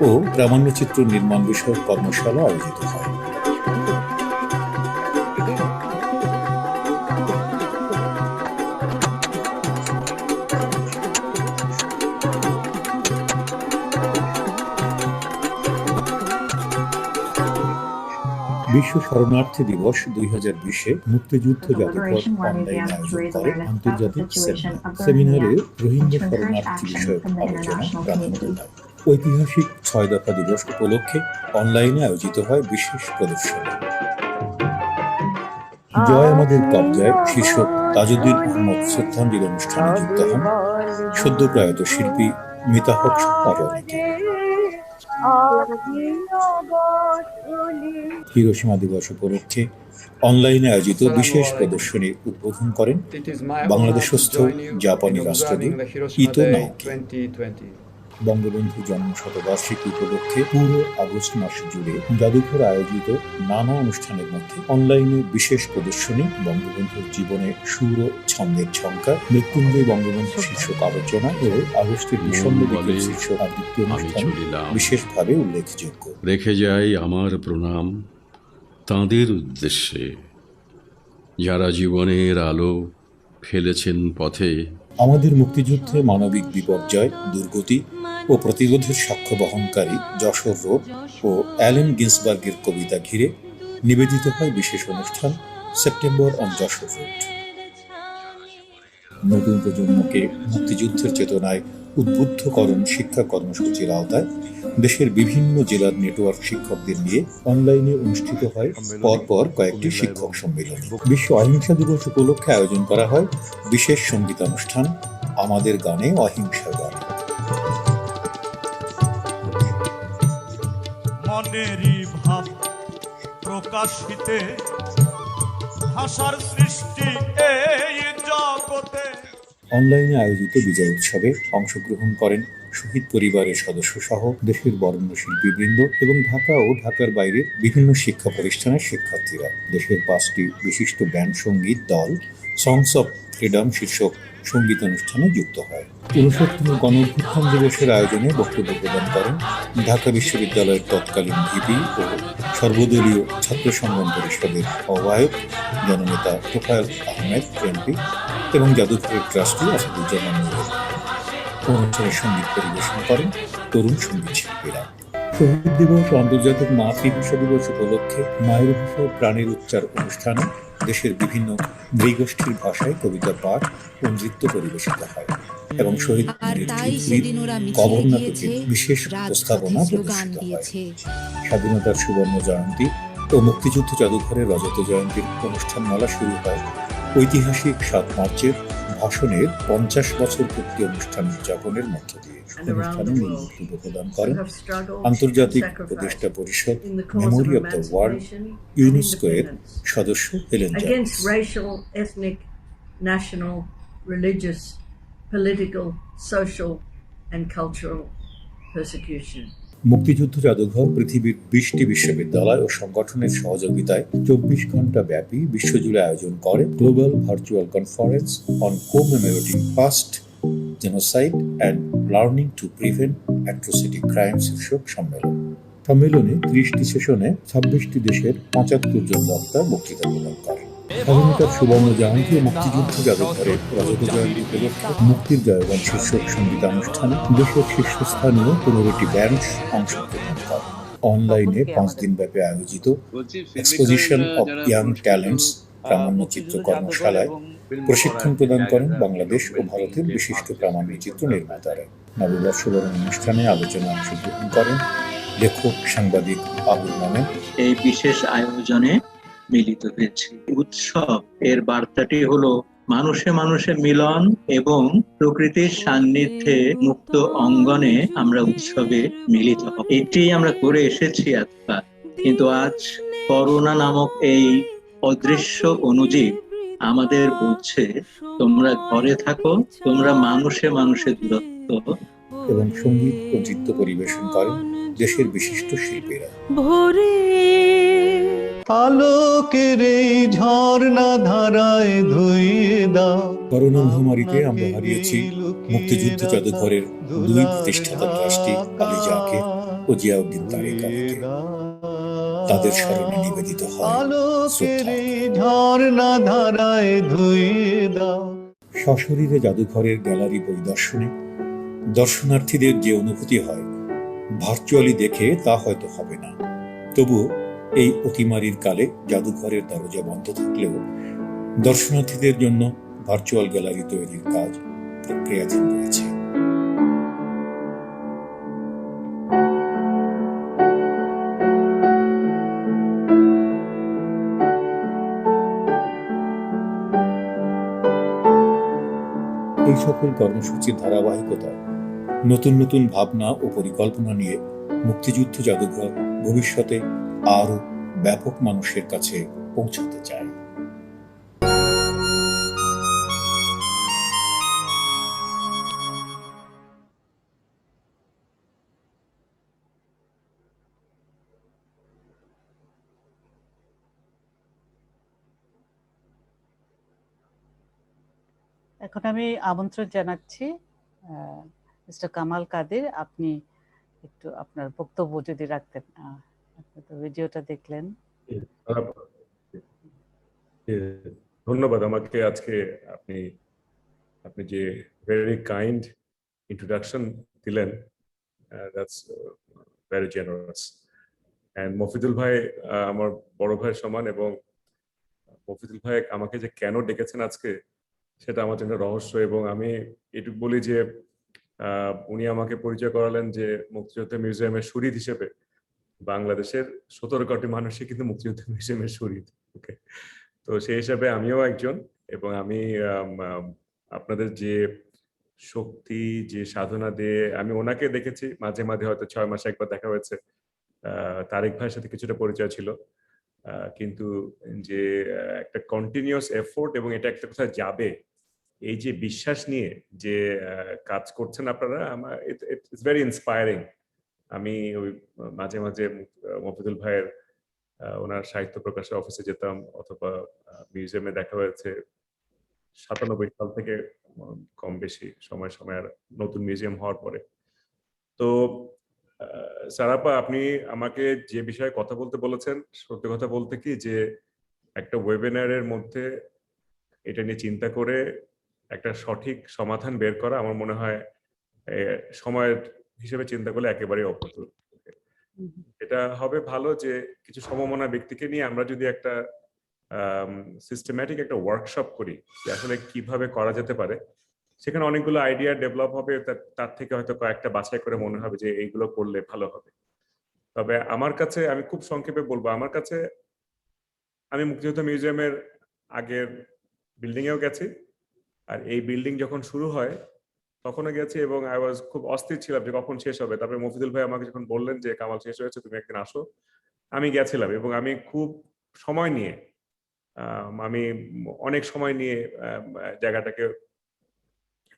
ও প্রামাণ্যচিত্র নির্মাণ বিষয়ক কর্মশালা আয়োজিত হয়। বিশ্ব শরণার্থী দিবস 2020-এ মুক্তিযুদ্ধ জাদুঘর অনলাইন আয়োজন করে আন্তর্জাতিক সেমিনারে রোহিঙ্গা শরণার্থী বিষয়ক আলোচনা প্রারম্ভ হয়। ঐতিহাসিক 6 দফা দিবস উপলক্ষে অনলাইনে আয়োজিত হয় বিশেষ প্রদর্শনী। জয় আমাদের কবজায় শীর্ষক তাজউদ্দিন আহমদ শ্রদ্ধাঞ্জলি অনুষ্ঠানে যুক্ত হন সদ্য প্রয়াত শিল্পী মিতা হক সহ আরো অনেকে। হিরোশিমা দিবস উপলক্ষে অনলাইনে আয়োজিত বিশেষ প্রদর্শনীর উদ্বোধন করেন বাংলাদেশস্থ জাপানি রাষ্ট্রদূত ইতো নাওকি। বঙ্গবন্ধু জন্ম শতবার্ষিকী উপলক্ষে পুরো আগস্ট মাস জুড়ে জাদুঘর আয়োজিত নানা অনুষ্ঠানের মধ্যে অনলাইনে বিশেষ প্রদর্শনী, বঙ্গবন্ধুর জীবনে সুর ও ছন্দের ঝঙ্কার, মৃত্যুঞ্জয় বঙ্গবন্ধু শীর্ষক আলোচনা ও আগস্টের বিষণ্ণ বিকেল শীর্ষক আবৃত্তি অনুষ্ঠান বিশেষভাবে উল্লেখযোগ্য। রেখে যাই আমার প্রণাম তাঁদের উদ্দেশ্যে, যারা জীবনের আলো ফেলেছেন পথে। আমাদের মুক্তিযুদ্ধে মানবিক বিপর্যয়, দুর্গতি ও প্রতিরোধের সাক্ষ্য বহনকারী যশোর রোড ও অ্যালেন গিন্সবার্গের কবিতা ঘিরে নিবেদিত হয় বিশেষ অনুষ্ঠান সেপ্টেম্বর অন যশোর রোড। নতুন প্রজন্মকে মুক্তিযুদ্ধের চেতনায় উদ্বুদ্ধকরণ শিক্ষা কর্মসূচির আওতায় দেশের বিভিন্ন জেলার নেটওয়ার্ক শিক্ষকদের নিয়ে অনলাইনে অনুষ্ঠিত হয় পরপর কয়েকটি শিক্ষক সম্মেলন। বিশ্ব অহিংসা দিবস উপলক্ষে আয়োজন করা হয় বিশেষ সঙ্গীতানুষ্ঠান আমাদের গানে অহিংসার গান। মনেরই ভাব প্রকাশিতে ভাষার সৃষ্টি এই জগতে। অনলাইনে আয়োজিত বিজয় উৎসবে অংশগ্রহণ করেন শহীদ পরিবারের সদস্য সহ দেশের বরেণ্য শিল্পীবৃন্দ এবং ঢাকা ও ঢাকার বাইরের বিভিন্ন শিক্ষা প্রতিষ্ঠানের শিক্ষার্থীরা। দেশের 5টি বিশিষ্ট ব্যান্ড সঙ্গীত দল সংস অফ ফ্রিডম শীর্ষক সঙ্গীতানুষ্ঠানে যুক্ত হয়। ৬৯তম গণঅভ্যুত্থান দিবসের আয়োজনে বক্তব্য প্রদান করেন ঢাকা বিশ্ববিদ্যালয়ের তৎকালীন ভিপি ও সর্বদলীয় ছাত্র সংগ্রাম পরিষদের আহ্বায়ক জননেতা তোফায়েল আহমেদ এমপি এবং জাদুঘরের ট্রাস্টি আসাদুজ্জামান নুরুল। অনুষ্ঠানে সঙ্গীত পরিবেশন করেন তরুণ সঙ্গীত শিল্পীরা। শহীদ দিবস ও আন্তর্জাতিক মাতৃভাষা দিবস উপলক্ষে মায়ের ভাষায় প্রাণের উচ্চার অনুষ্ঠানে দেশের বিভিন্ন নৃগোষ্ঠীর ভাষায় কবিতা পাঠ ও নৃত্য পরিবেশিত হয় এবং শহীদ কবর নাটকের বিশেষ উপস্থাপনা প্রদর্শিত হয়। স্বাধীনতার সুবর্ণ জয়ন্তী ও মুক্তিযুদ্ধ জাদুঘরের রজত জয়ন্তীর অনুষ্ঠানমালা শুরু হয় ঐতিহাসিক 7 মার্চের ভাষণের 50 বছর পূর্তি অনুষ্ঠান উদযাপনের মধ্য দিয়ে। অনুষ্ঠানে মূল বক্তব্য প্রদান করেন আন্তর্জাতিক উপদেষ্টা পরিষদ memory of the world UNESCO এর সদস্য Helen Jones. national, religious, political, social and cultural persecution. মুক্তিযুদ্ধ জাদুঘর পৃথিবীর 20টি বিশ্ববিদ্যালয় ও সংগঠনের সহযোগিতায় 24 ঘন্টা ব্যাপী বিশ্বজুড়ে আয়োজন করে global virtual conference on commemorating past genocide and learning to prevent atrocity crime শীর্ষক সম্মেলন। সম্মেলনে 30টি সেশনে 26টি দেশের 75 জন বক্তা বক্তৃতা প্রদান করেন। স্বাধীনতার সুবর্ণ জয়ন্তী ও মুক্তিযুদ্ধ জাদুঘরের রজত জয়ন্তী উপলক্ষে মুক্তির জয়গান শীর্ষক সঙ্গীতানুষ্ঠানে দেশের শীর্ষস্থানীয় 15টি ব্যান্ড অংশগ্রহণ করে। অনলাইনে 5 দিন ব্যাপী আয়োজিত এক্সপোজিশন অব ইয়াং ট্যালেন্টস প্রামাণ্যচিত্র কর্মশালায় প্রশিক্ষণ প্রদান করেন বাংলাদেশ ও ভারতের বিশিষ্ট প্রামাণ্যচিত্র নির্মাতারা। নববর্ষবরণ অনুষ্ঠানে আলোচনায় অংশগ্রহণ করেন লেখক সাংবাদিক আবুল মোমেন। এই বিশেষ আয়োজনে মিলিত হয়েছে। উৎসব এর বার্তাটি হলো মানুষে মানুষে মিলন এবং প্রকৃতির সান্নিধ্যে মুক্ত অঙ্গনে আমরা উৎসবে মিলিত হব। এটি আমরা করে এসেছি এতবার, কিন্তু আজ করোনা নামক এই অদৃশ্য অণুজীব আমাদের বলছে তোমরা ঘরে থাকো, তোমরা মানুষে মানুষে দূরত্ব। এবং সঙ্গীত ও নৃত্য পরিবেশন করেন দেশের বিশিষ্ট শিল্পীরা। আলোকের এই ঝর্ণা ধারায় ধুইয়ে দাও। করোনা মহামারীতে আমরা হারিয়েছি মুক্তিযুদ্ধ জাদুঘরের 2 প্রতিষ্ঠাতা ট্রাস্টি আলী জাকের ও জিয়াউদ্দিন তারেক। তাদের স্মরণে নিবেদিত হয় ঝর্ণা ধারায় ধুইয়ে দাও। সশরীরে জাদুঘরের গ্যালারি পরিদর্শনে দর্শনার্থীদের যে অনুভূতি হয় ভার্চুয়ালি দেখে তা হয়তো হবে না। তবুও এই অতিমারির কালে জাদুঘরের দরজা বন্ধ থাকলেও দর্শনার্থীদের জন্য ভার্চুয়াল গ্যালারি তৈরির কাজ প্রক্রিয়াধীন রয়েছে। এই সকল কর্মসূচির ধারাবাহিকতায় নতুন নতুন ভাবনা ও পরিকল্পনা নিয়ে মুক্তিযুদ্ধ জাদুঘর ভবিষ্যতে আরো ব্যাপক মানুষের কাছে পৌঁছাতে চায়। এখন আমি আমন্ত্রণ জানাচ্ছি মিস্টার কামাল কাদের, আপনি একটু আপনার বক্তব্য যদি রাখতেন। আপনি তো ভিডিওটা দেখলেন। ধন্যবাদ আমাকে আজকে আপনি যে ভেরি কাইন্ড ইন্ট্রোডাকশন দিলেন, that's very generous. And Mofidul ভাই আমার বড় ভাইয়ের সমান, এবং মফিদুল ভাই আমাকে যে কেন ডেকেছেন আজকে সেটা আমার জন্য রহস্য। এবং আমি এটুকু বলি যে উনি আমাকে পরিচয় করালেন যে মুক্তিযুদ্ধ মিউজিয়ামের শহীদ হিসেবে বাংলাদেশের 17 কোটি মানুষই কিন্তু মুক্তিযুদ্ধ মিউজিয়ামের শহীদ। ওকে, তো সেই হিসাবে আমিও একজন, এবং আমি আপনাদের যে শক্তি, যে সাধনা দিয়ে আমি ওনাকে দেখেছি মাঝে মাঝে, হয়তো 6 মাসে একবার দেখা হয়েছে, তারেক ভাইয়ের সাথে কিছুটা পরিচয় ছিল, কিন্তু যে একটা কন্টিনিউয়াস এফোর্ট এবং এটা একটা কোথায় যাবে এই যে বিশ্বাস নিয়ে যে কাজ করছেন আপনারা, ইটস ভেরি ইন্সপায়ারিং। আমি ওই মাঝে মাঝে মফিদুল ভাইয়ের ওনার সাহিত্য প্রকাশের অফিসে যেতাম, অথবা মিউজিয়ামে দেখা হয়েছে 97 সাল থেকে কম বেশি সময় সময়, আর নতুন মিউজিয়াম হওয়ার পরে। তো সারাপা, আপনি আমাকে যে বিষয়ে কথা বলতে বলেছেন, সত্যি কথা বলতে কি যে একটা ওয়েবিনারের মধ্যে এটা নিয়ে চিন্তা করে একটা সঠিক সমাধান বের করা আমার মনে হয় সময়ের হিসেবে চিন্তা করলে একেবারেই অপ্রতুল। এটা হবে ভালো যে কিছু সমমনা ব্যক্তিকে নিয়ে আমরা যদি একটা সিস্টেম্যাটিক একটা ওয়ার্কশপ করি যে আসলে কিভাবে করা যেতে পারে, সেখানে অনেকগুলো আইডিয়া ডেভেলপ হবে, তার থেকে হয়তো কয়েকটা বাছাই করে মনে হবে যে এইগুলো করলে ভালো হবে। তবে আমার কাছে, আমি খুব সংক্ষেপে বলবো, আমার কাছে, আমি মুক্তিযুদ্ধ মিউজিয়ামের আগের বিল্ডিং এও গেছি, আর এই বিল্ডিং যখন শুরু হয় তখনও গেছি, এবং আই ওয়াজ খুব অস্থির ছিলাম যে কখন শেষ হবে। তারপরে মফিদুল ভাই আমাকে যখন বললেন যে কামাল শেষ হয়েছে, তুমি একদিন আসো, আমি গেছিলাম, এবং আমি খুব সময় নিয়ে, আমি অনেক সময় নিয়ে জায়গাটাকে,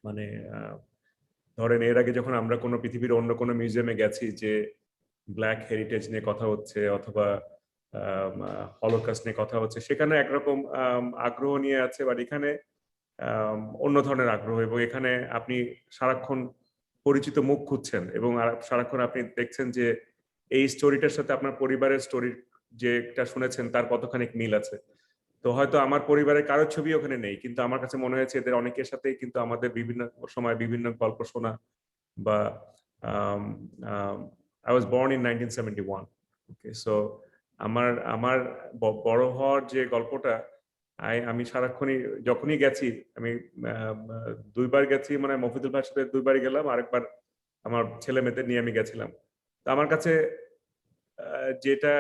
মানে ধরেন এর আগে যখন আমরা কোনো পৃথিবীর অন্য কোনো মিউজিয়ামে গেছি যে ব্ল্যাক হেরিটেজ নিয়ে কথা হচ্ছে অথবা হলোকাস্ট নিয়ে কথা হচ্ছে, সেখানে একরকম আগ্রহ নিয়ে আছে, বাট এখানে অন্য ধরনের আগ্রহ, এবং এখানে আপনি সারাক্ষণ পরিচিত মুখ খুঁজছেন, এবং সারাক্ষণ আপনি দেখছেন যে এই স্টোরিটার সাথে আপনার পরিবারের স্টোরি যেটা শুনেছেন তার কতখানি মিল আছে। তো হয়তো আমার পরিবারের কারো ছবি ওখানে নেই, কিন্তু আমার কাছে মনে হয়েছে এদের অনেকের সাথেই কিন্তু আমাদের বিভিন্ন সময় বিভিন্ন গল্প শোনা, বা I was born in 1971. Okay, so আমার বড় হওয়ার যে গল্পটা, আমি সারাক্ষণই যখনই গেছি, আমি 2বার গেছি, মানে মফিদুল ভাইয়ের সাথে 2বারই গেলাম, আরেকবার আমার ছেলে মেয়েদের নিয়ে আমি গেছিলাম। তো আমার কাছে যেটা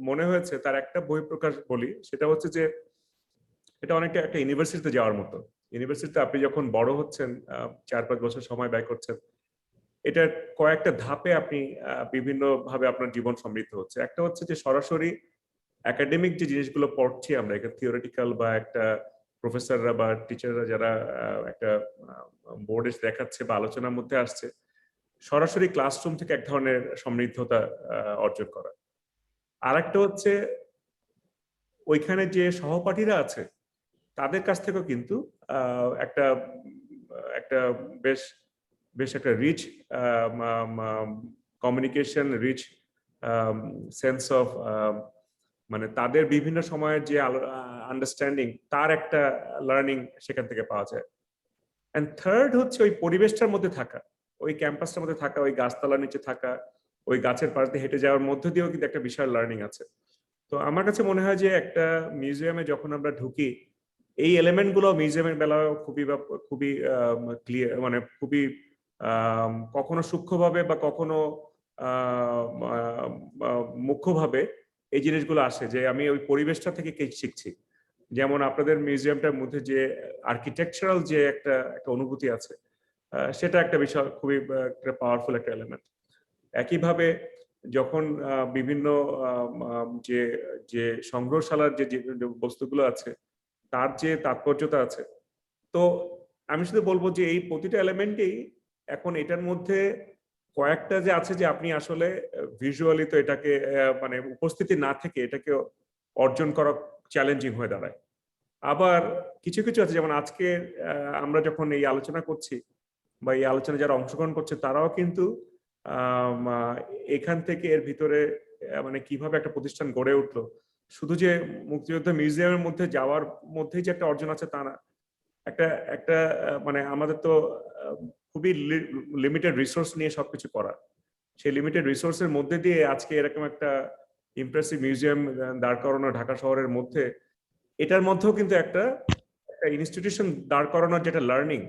মনে হয়েছে তার একটা বহিঃপ্রকাশ বলি, সেটা হচ্ছে যে এটা অনেকটা একটা ইউনিভার্সিটিতে যাওয়ার মতো। ইউনিভার্সিটিতে আপনি যখন বড় হচ্ছেন, 4-5 বছর সময় ব্যয় করছেন, এটা কয়েকটা ধাপে আপনি বিভিন্ন ভাবে আপনার জীবন সমৃদ্ধ হচ্ছে। একটা হচ্ছে যে সরাসরি একাডেমিক যে জিনিসগুলো পড়ছি আমরা, এখানে থিওরিটিক্যাল বা একটা প্রফেসররা বা টিচাররা যারা একটা বোর্ডে দেখাচ্ছে বা আলোচনার মধ্যে আসছে, সরাসরি ক্লাসরুম থেকে এক ধরনের সমৃদ্ধতা অর্জন করা। আরেকটা হচ্ছে ওইখানে যে সহপাঠীরা আছে তাদের কাছ থেকেও কিন্তু একটা বেশ একটা rich communication, rich sense of, মানে তাদের বিভিন্ন সময়ের যে আন্ডারস্ট্যান্ডিং, তার একটা লার্নিং সেখান থেকে পাওয়া যায়। এন্ড থার্ড হচ্ছে ওই পরিবেশটার মধ্যে থাকা, ওই ক্যাম্পাসটার মধ্যে থাকা, ওই গাছতলার নিচে থাকা, ওই গাছের পাশ দিয়ে হেঁটে যাওয়ার মধ্য দিয়েও কিন্তু একটা বিশাল লার্নিং আছে। তো আমার কাছে মনে হয় যে একটা মিউজিয়ামে যখন আমরা ঢুকি, এই এলিমেন্টগুলো মিউজিয়ামের বেলায় খুবই ক্লিয়ার, মানে খুবই কখনো সূক্ষ্মভাবে বা কখনো মুখ্যভাবে এই জিনিসগুলো আসে, যে আমি ওই পরিবেশটা থেকে শিখছি। যেমন আপনাদের মিউজিয়ামটার মধ্যে যে আর্কিটেকচারাল যে একটা অনুভূতি আছে, সেটা একটা বিষয় খুবই একটা পাওয়ারফুল একটা এলিমেন্ট। একইভাবে যখন বিভিন্ন যে সংগ্রহশালার যে বস্তুগুলো আছে তার যে তাৎপর্যতা আছে, তো আমি শুধু বলবো যে এই প্রতিটা এলিমেন্টেই এখন এটার মধ্যে কয়েকটা যে আছে যে আপনি আসলে ভিজুয়ালি তো এটাকে মানে উপস্থিতি না থেকে এটাকে অর্জন করা চ্যালেঞ্জিং হয়ে দাঁড়ায়। আবার কিছু কিছু আছে, যেমন আজকে আমরা যখন এই আলোচনা করছি বা এই আলোচনা যারা অংশগ্রহণ করছে, তারাও কিন্তু এখান থেকে এর ভিতরে মানে কিভাবে একটা প্রতিষ্ঠান গড়ে উঠলো, শুধু যে মুক্তিযুদ্ধ মিউজিয়ামের মধ্যে যাওয়ার মধ্যেই যে একটা অর্জন আছে তা না। একটা মানে আমাদের তো খুবই লিমিটেড রিসোর্স নিয়ে সবকিছু করা, সেই লিমিটেড রিসোর্সের মধ্যে দিয়ে আজকে এরকম একটা ইমপ্রেসিভ মিউজিয়াম দাঁড় করানো ঢাকা শহরের মধ্যে, এটার মধ্যেও কিন্তু একটা ইনস্টিটিউশন দাঁড় করানোর যেটা লার্নিং,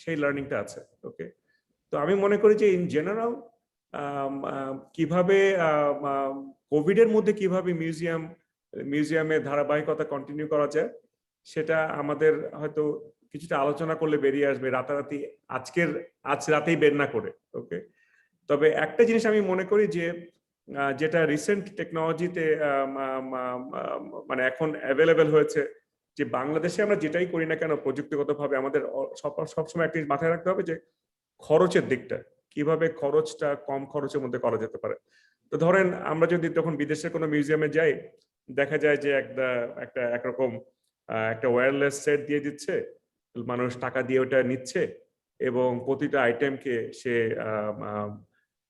সেই লার্নিংটা আছে। ওকে, তো আমি মনে করি যে ইন জেনারেল কিভাবে কোভিডের মধ্যে কিভাবে মিউজিয়ামে ধারাবাহিকতা কন্টিনিউ করা যায় সেটা আমাদের হয়তো কিছুটা আলোচনা করলে বেরিয়ে আসবে, রাতারাতি আজ রাতেই বের না করে। ওকে, তবে একটা জিনিস আমি মনে করি যে যেটা রিসেন্ট টেকনোলজিতে মানে এখন অ্যাভেলেবেল হয়েছে, যে বাংলাদেশে আমরা যেটাই করি না কেন প্রযুক্তিগতভাবে আমাদের সবসময় একটা জিনিস মাথায় রাখতে হবে যে খরচের দিকটা, কিভাবে খরচটা কম খরচের মধ্যে করা যেতে পারে। তো ধরেন আমরা যদি যখন বিদেশের কোনো মিউজিয়ামে যাই, দেখা যায় যে একরকম একটা ওয়্যারলেস সেট দিয়ে দিচ্ছে, মানুষ টাকা দিয়ে ওটা নিচ্ছে এবং প্রতিটা আইটেমকে সে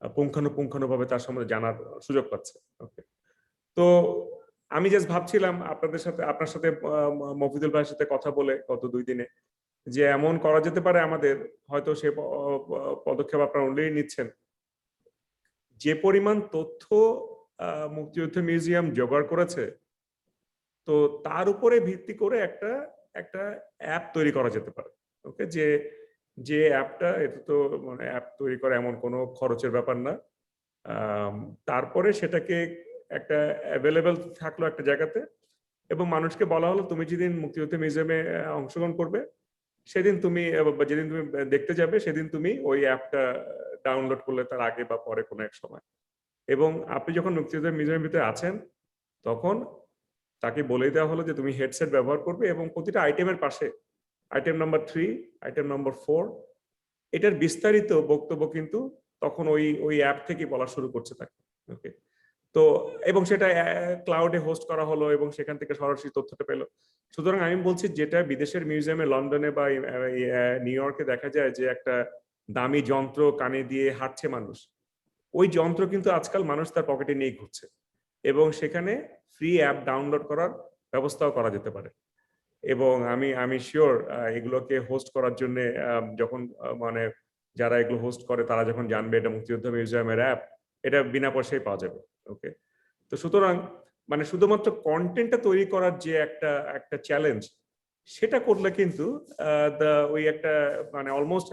পুঙ্খানুপুঙ্খানুভাবে তার সম্বন্ধে জানার সুযোগ পাচ্ছে। ওকে, তো আমি জাস্ট ভাবছিলাম আপনার সাথে মফিদুল ভাইয়ের সাথে কথা বলে গত 2 দিনে যে এমন করা যেতে পারে, আমাদের হয়তো সে পদক্ষেপ আপনারা অলরেডি নিচ্ছেন, যে পরিমাণ তথ্য মুক্তিযুদ্ধ মিউজিয়াম জোগাড় করেছে, তো তার উপরে ভিত্তি করে একটা অ্যাপ তৈরি করা যেতে পারে। ওকে, যে অ্যাপটা, এটা তো মানে অ্যাপ তৈরি করা এমন কোনো খরচের ব্যাপার না, তারপরে সেটাকে একটা অ্যাভেলেবেল থাকলো একটা জায়গাতে এবং মানুষকে বলা হলো তুমি যেদিন মুক্তিযুদ্ধ মিউজিয়ামে অংশগ্রহণ করবে সেদিন তুমি, যেদিন তুমি দেখতে যাবে সেদিন তুমি ওই অ্যাপটা ডাউনলোড করলে তার আগে বা পরে কোনো এক সময়, এবং আপনি যখন মুক্তিযুদ্ধ মিউজিয়ামের ভিতরে আছেন তখন তাকে বলে দেওয়া হলো যে তুমি হেডসেট ব্যবহার করবে এবং প্রতিটা আইটেমের পাশে আইটেম নাম্বার 3, আইটেম নাম্বার 4, এটার বিস্তারিত বক্তব্য কিন্তু তখন ওই অ্যাপ থেকে বলা শুরু করছে তাকে। ওকে, তো এবং সেটা ক্লাউডে হোস্ট করা হলো এবং সেখান থেকে সরাসরি তথ্যটা পেলো। সুতরাং আমি বলছি, যেটা বিদেশের মিউজিয়ামে লন্ডনে বা নিউ ইয়র্কে দেখা যায় যে একটা দামি যন্ত্র কানে দিয়ে হাঁটছে মানুষ, ওই যন্ত্র কিন্তু আজকাল মানুষ তার পকেটে নিয়ে ঘুরছে এবং সেখানে ফ্রি অ্যাপ ডাউনলোড করার ব্যবস্থাও করা যেতে পারে। এবং আমি শিওর এগুলোকে হোস্ট করার জন্য যখন মানে যারা এগুলো হোস্ট করে তারা যখন জানবে এটা মুক্তিযুদ্ধ মিউজিয়ামের অ্যাপ, এটা বিনা পয়সায় পাওয়া যাবে। ওকে, তো সুতরাং মানে শুধুমাত্র কন্টেন্টটা তৈরি করার যে একটা চ্যালেঞ্জ, সেটা করলে কিন্তু ওই একটা মানে অলমোস্ট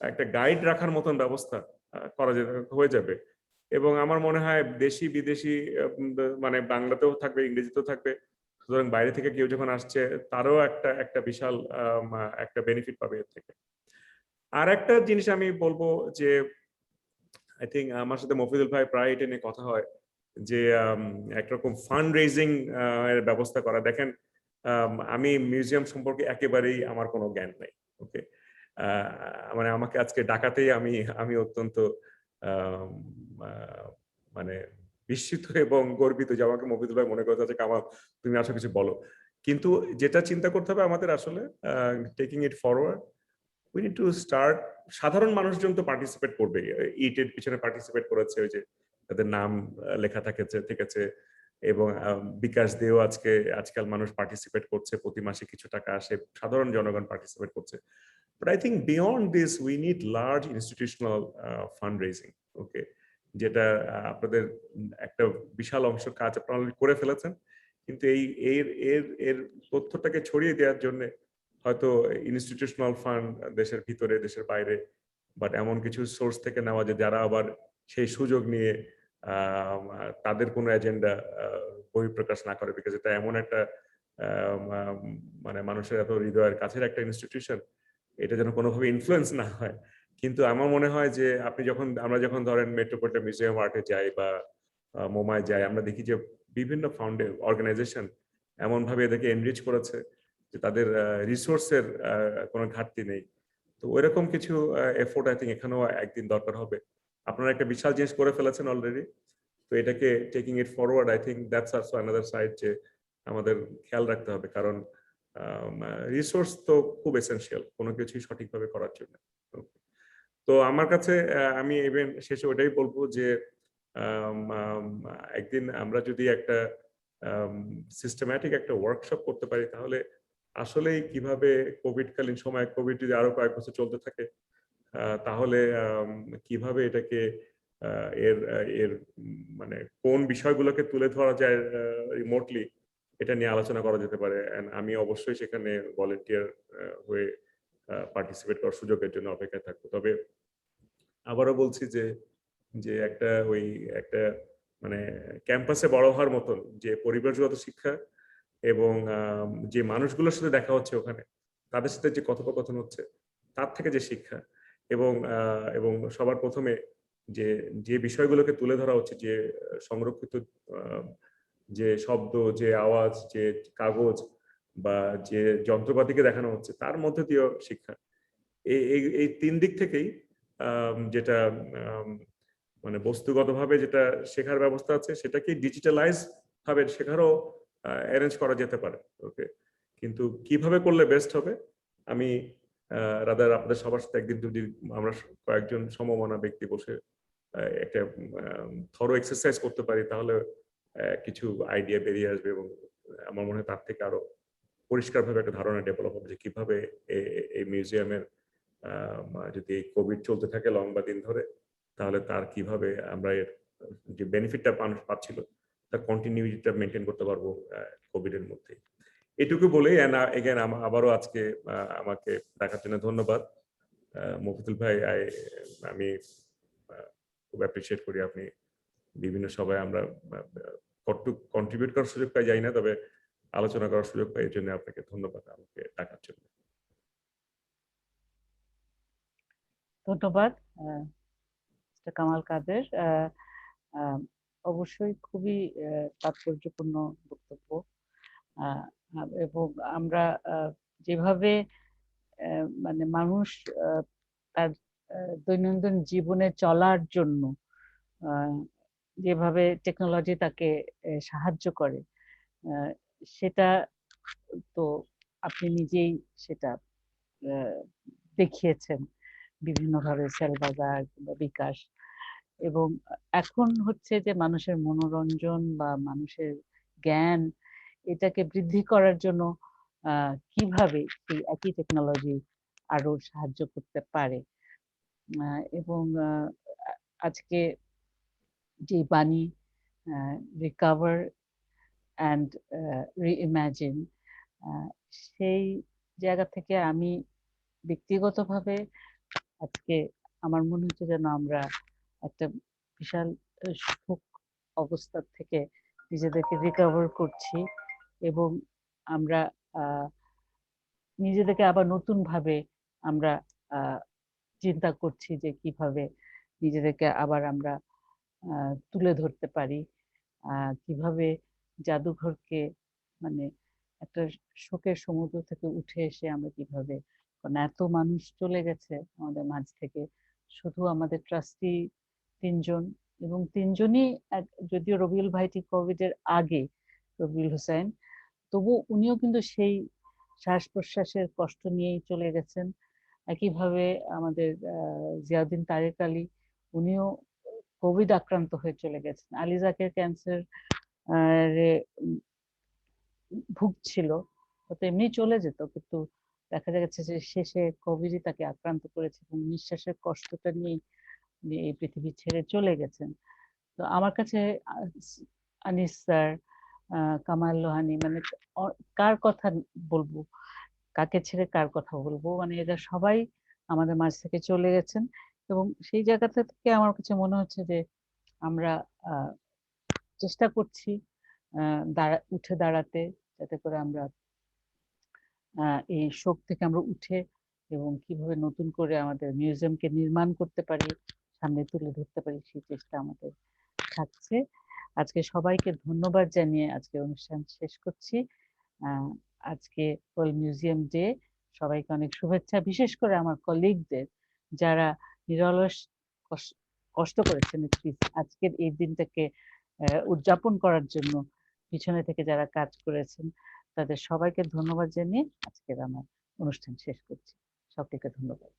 একটা গাইড রাখার মতন ব্যবস্থা করা হয়ে যাবে। এবং আমার মনে হয় দেশি বিদেশি মানে বাংলাতেও থাকবে, ইংরেজিতেও থাকবে, সুতরাং বাইরে থেকে কেউ যখন আসছে তারও একটা বিশাল একটা বেনিফিট পাবে এর থেকে। আর একটা জিনিস আমি বলবো যে আই থিঙ্ক আমার সাথে মফিদুল ভাই প্রায় এটা নিয়ে কথা হয় যে একরকম ফান্ড রেজিং এর ব্যবস্থা করা। দেখেন, আমি মিউজিয়াম সম্পর্কে একেবারেই আমার কোনো জ্ঞান নাই। ওকে, মানে আমাকে আজকে ডাকাতেই আমি অত্যন্ত মানে বিস্মিত এবং গর্বিত যে আমাকে মফিদুল ভাই মনে করতে আছে কামাল তুমি আসো কিছু বলো। কিন্তু যেটা চিন্তা করতে হবে আমাদের আসলে taking it forward, we need to start. সাধারণ মানুষজন তো পার্টিসিপেট করবে, ইটের পিছনে পার্টিসিপেট করেছে, ওই যে তাদের নাম লেখা থেকেছে এবং বিকাশ দিয়েও আজকাল মানুষ পার্টিসিপেট করছে, প্রতি মাসে কিছু টাকা আসে, সাধারণ জনগণ পার্টিসিপেট করছে। But I think beyond this we need large institutional fund raising. Okay, যেটা আপনাদের একটা বিশাল অংশ কাজ আপনারা করে ফেলেছেন, কিন্তু এর তথ্যটাকে ছড়িয়ে দেওয়ার জন্য হয়তো ইনস্টিটিউশনাল ফান্ড দেশের ভিতরে দেশের বাইরে, বাট এমন কিছু সোর্স থেকে নেওয়া যে যারা আবার সেই সুযোগ নিয়ে তাদের কোনো এজেন্ডা বহিঃপ্রকাশ না করে, বিকজ এটা এমন একটা মানে মানুষের এত হৃদয়ের কাছের একটা ইনস্টিটিউশন, এটা যেন কোনোভাবে ইনফ্লুয়েন্স না হয়। কিন্তু আমার মনে হয় যে আমরা যখন ধরেন মেট্রোপলিটন মিউজিয়াম আর্টে যাই বা মোমায় যাই, আমরা দেখি যে বিভিন্ন অর্গানাইজেশন এমন ভাবে এদেরকে এনরিচ করেছে যে তাদের রিসোর্সের কোনো ঘাটতি নেই। তো ওইরকম কিছু এফোর্ট আই থিঙ্ক এখানেও একদিন দরকার হবে। আপনারা একটা বিশাল জিনিস করে ফেলেছেন অলরেডি, তো এটাকে taking it forward, I think that's also another side যে আমাদের খেয়াল রাখতে হবে, কারণ রিসোর্স তো খুব এসেনশিয়াল কোনো কিছুই সঠিকভাবে করার জন্য। তো আমার কাছে আমি ইভেন শেষে ওটাই বলবো যে একদিন আমরা যদি একটা সিস্টেম্যাটিক একটা ওয়ার্কশপ করতে পারি, তাহলে আসলেই কিভাবে কোভিডকালীন সময়, কোভিড যদি আরো কয়েক বছর চলতে থাকে, তাহলে কিভাবে এটাকে এর মানে কোন বিষয়গুলোকে তুলে ধরা যায় রিমোটলি, এটা নিয়ে আলোচনা করা যেতে পারে। আমি অবশ্যই সেখানে ভলেন্টিয়ার হয়ে পার্টিসিপেট করার সুযোগের জন্য অপেক্ষায় থাকবো। তবে আবারও বলছি যে যে একটা মানে ক্যাম্পাসে বড় হওয়ার মতন যে পরিবেশগত শিক্ষা এবং যে মানুষগুলোর সাথে দেখা হচ্ছে ওখানে, তাদের সাথে যে কথোপকথন হচ্ছে, তার থেকে যে শিক্ষা এবং সবার প্রথমে যে বিষয়গুলোকে তুলে ধরা হচ্ছে, যে সংরক্ষিত যে শব্দ, যে আওয়াজ, যে কাগজ বা যে যন্ত্রপাতিকে দেখানো হচ্ছে, তার মধ্যে দিয়েও শিক্ষা। এই তিন দিক থেকেই যেটা মানে বস্তুগতভাবে যেটা শেখার ব্যবস্থা আছে, সেটাকে ডিজিটালাইজ ভাবে শেখারও অ্যারেঞ্জ করা যেতে পারে। ওকে, কিন্তু কিভাবে করলে বেস্ট হবে, আমি রাদার আপনাদের সবার সাথে একদিন যদি আমরা কয়েকজন সমমনা ব্যক্তি বসে একটা থরো এক্সারসাইজ করতে পারি, তাহলে কিছু আইডিয়া বেরিয়ে আসবে এবং আমার মনে হয় তার থেকে আরো পরিষ্কারভাবে একটা ধারণা ডেভেলপ হবে যে কিভাবে এই মিউজিয়ামের যদি কোভিড চলতে থাকে লং বা দিন ধরে, তাহলে তার কিভাবে আমরা এর যে বেনিফিটটা মানুষ পাচ্ছিল তার কন্টিনিউইটিটা মেনটেন করতে পারবো কোভিড এর মধ্যে। এটুকু বলে এগেন আবারও আজকে আমাকে দেখার জন্য ধন্যবাদ মফিদুল ভাই। আমি খুব অ্যাপ্রিসিয়েট করি আপনি বিভিন্ন সভায় আমরা কন্ট্রিবিউট করার সুযোগ পাই যাই না, তবে আলোচনা করার সুযোগ পাই, এর জন্য আপনাকে ধন্যবাদ আমাকে ডাকার জন্য। ধন্যবাদ কামাল কাদের, অবশ্যই খুবই তাৎপর্যপূর্ণ বক্তব্য। এবং আমরা যেভাবে মানে মানুষ তার দৈনন্দিন জীবনে চলার জন্য যেভাবে টেকনোলজি তাকে সাহায্য করে, সেটা তো আপনি নিজেই সেটা দেখিয়েছেন বিভিন্নভাবে, সেলবাজার কিংবা বিকাশ। এবং এখন হচ্ছে যে মানুষের মনোরঞ্জন বা মানুষের জ্ঞান এটাকে বৃদ্ধি করার জন্য কিভাবে এই একই টেকনোলজি আরো সাহায্য করতে পারে। এবং আজকে যে বাণী রিকভার অ্যান্ড রিইম্যাজিন, সেই জায়গা থেকে আমি ব্যক্তিগতভাবে আজকে আমার মনে হচ্ছে যেন আমরা একটা বিশাল সুখ অবস্থা থেকে নিজেদেরকে রিকভার করছি এবং আমরা নিজেদেরকে আবার নতুন ভাবে আমরা চিন্তা করছি যে কিভাবে নিজেদেরকে আবার আমরা তুলে ধরতে পারি, কিভাবে জাদুঘরকে মানে একটা শোকের সমুদ্র থেকে উঠে এসে আমরা কিভাবে, কারণ এত মানুষ চলে গেছে আমাদের মাঝ থেকে, শুধু আমাদের ট্রাস্টি 3 জন, এবং 3 জনই যদিও রবিউল ভাইটি কোভিড এর আগে, রবিউল হোসেন, তবু উনিও কিন্তু সেই শ্বাস প্রশ্বাসের কষ্ট নিয়েই চলে গেছেন। একইভাবে আমাদের জিয়াউদ্দিন তারেক আলী, উনিও কোভিড আক্রান্ত হয়ে চলে গেছেন। আলী জাকের ক্যান্সার ভুগছিল, তো এমনি চলে যেত, কিন্তু দেখা যাচ্ছে যে শেষে কোভিডই তাকে আক্রান্ত করেছে এবং নিঃশ্বাসের কষ্টটা নিয়ে এই পৃথিবী ছেড়ে চলে গেছেন। তো আমার কাছে আনিস স্যার, কামাল লোহানী, মানে কার কথা বলবো, কাকে ছেড়ে কার কথা বলবো, মানে এরা সবাই আমাদের মাঝ থেকে চলে গেছেন। এবং সেই জায়গা থেকে আমার কাছে মনে হচ্ছে যে আমরা চেষ্টা করছি উঠে দাঁড়াতে, যাতে করে আমরা এই শোক থেকে আমরা উঠে এবং কিভাবে নতুন করে আমাদের মিউজিয়ামকে নির্মাণ করতে পারি, সামনে তুলে ধরতে পারি, সেই চেষ্টা আমাদের থাকছে। আজকে সবাইকে ধন্যবাদ জানিয়ে আজকে অনুষ্ঠান শেষ করছি। আজকে ওয়ার্ল্ড মিউজিয়াম ডে, সবাইকে অনেক শুভেচ্ছা, বিশেষ করে আমার কলিগদের যারা নিরলস কষ্ট করেছেন আজকের এই দিনটাকে উদযাপন করার জন্য পিছনে থেকে যারা কাজ করেছেন, তাদের সবাইকে ধন্যবাদ জানিয়ে আজকের আমার অনুষ্ঠান শেষ করছি। সকলকে ধন্যবাদ।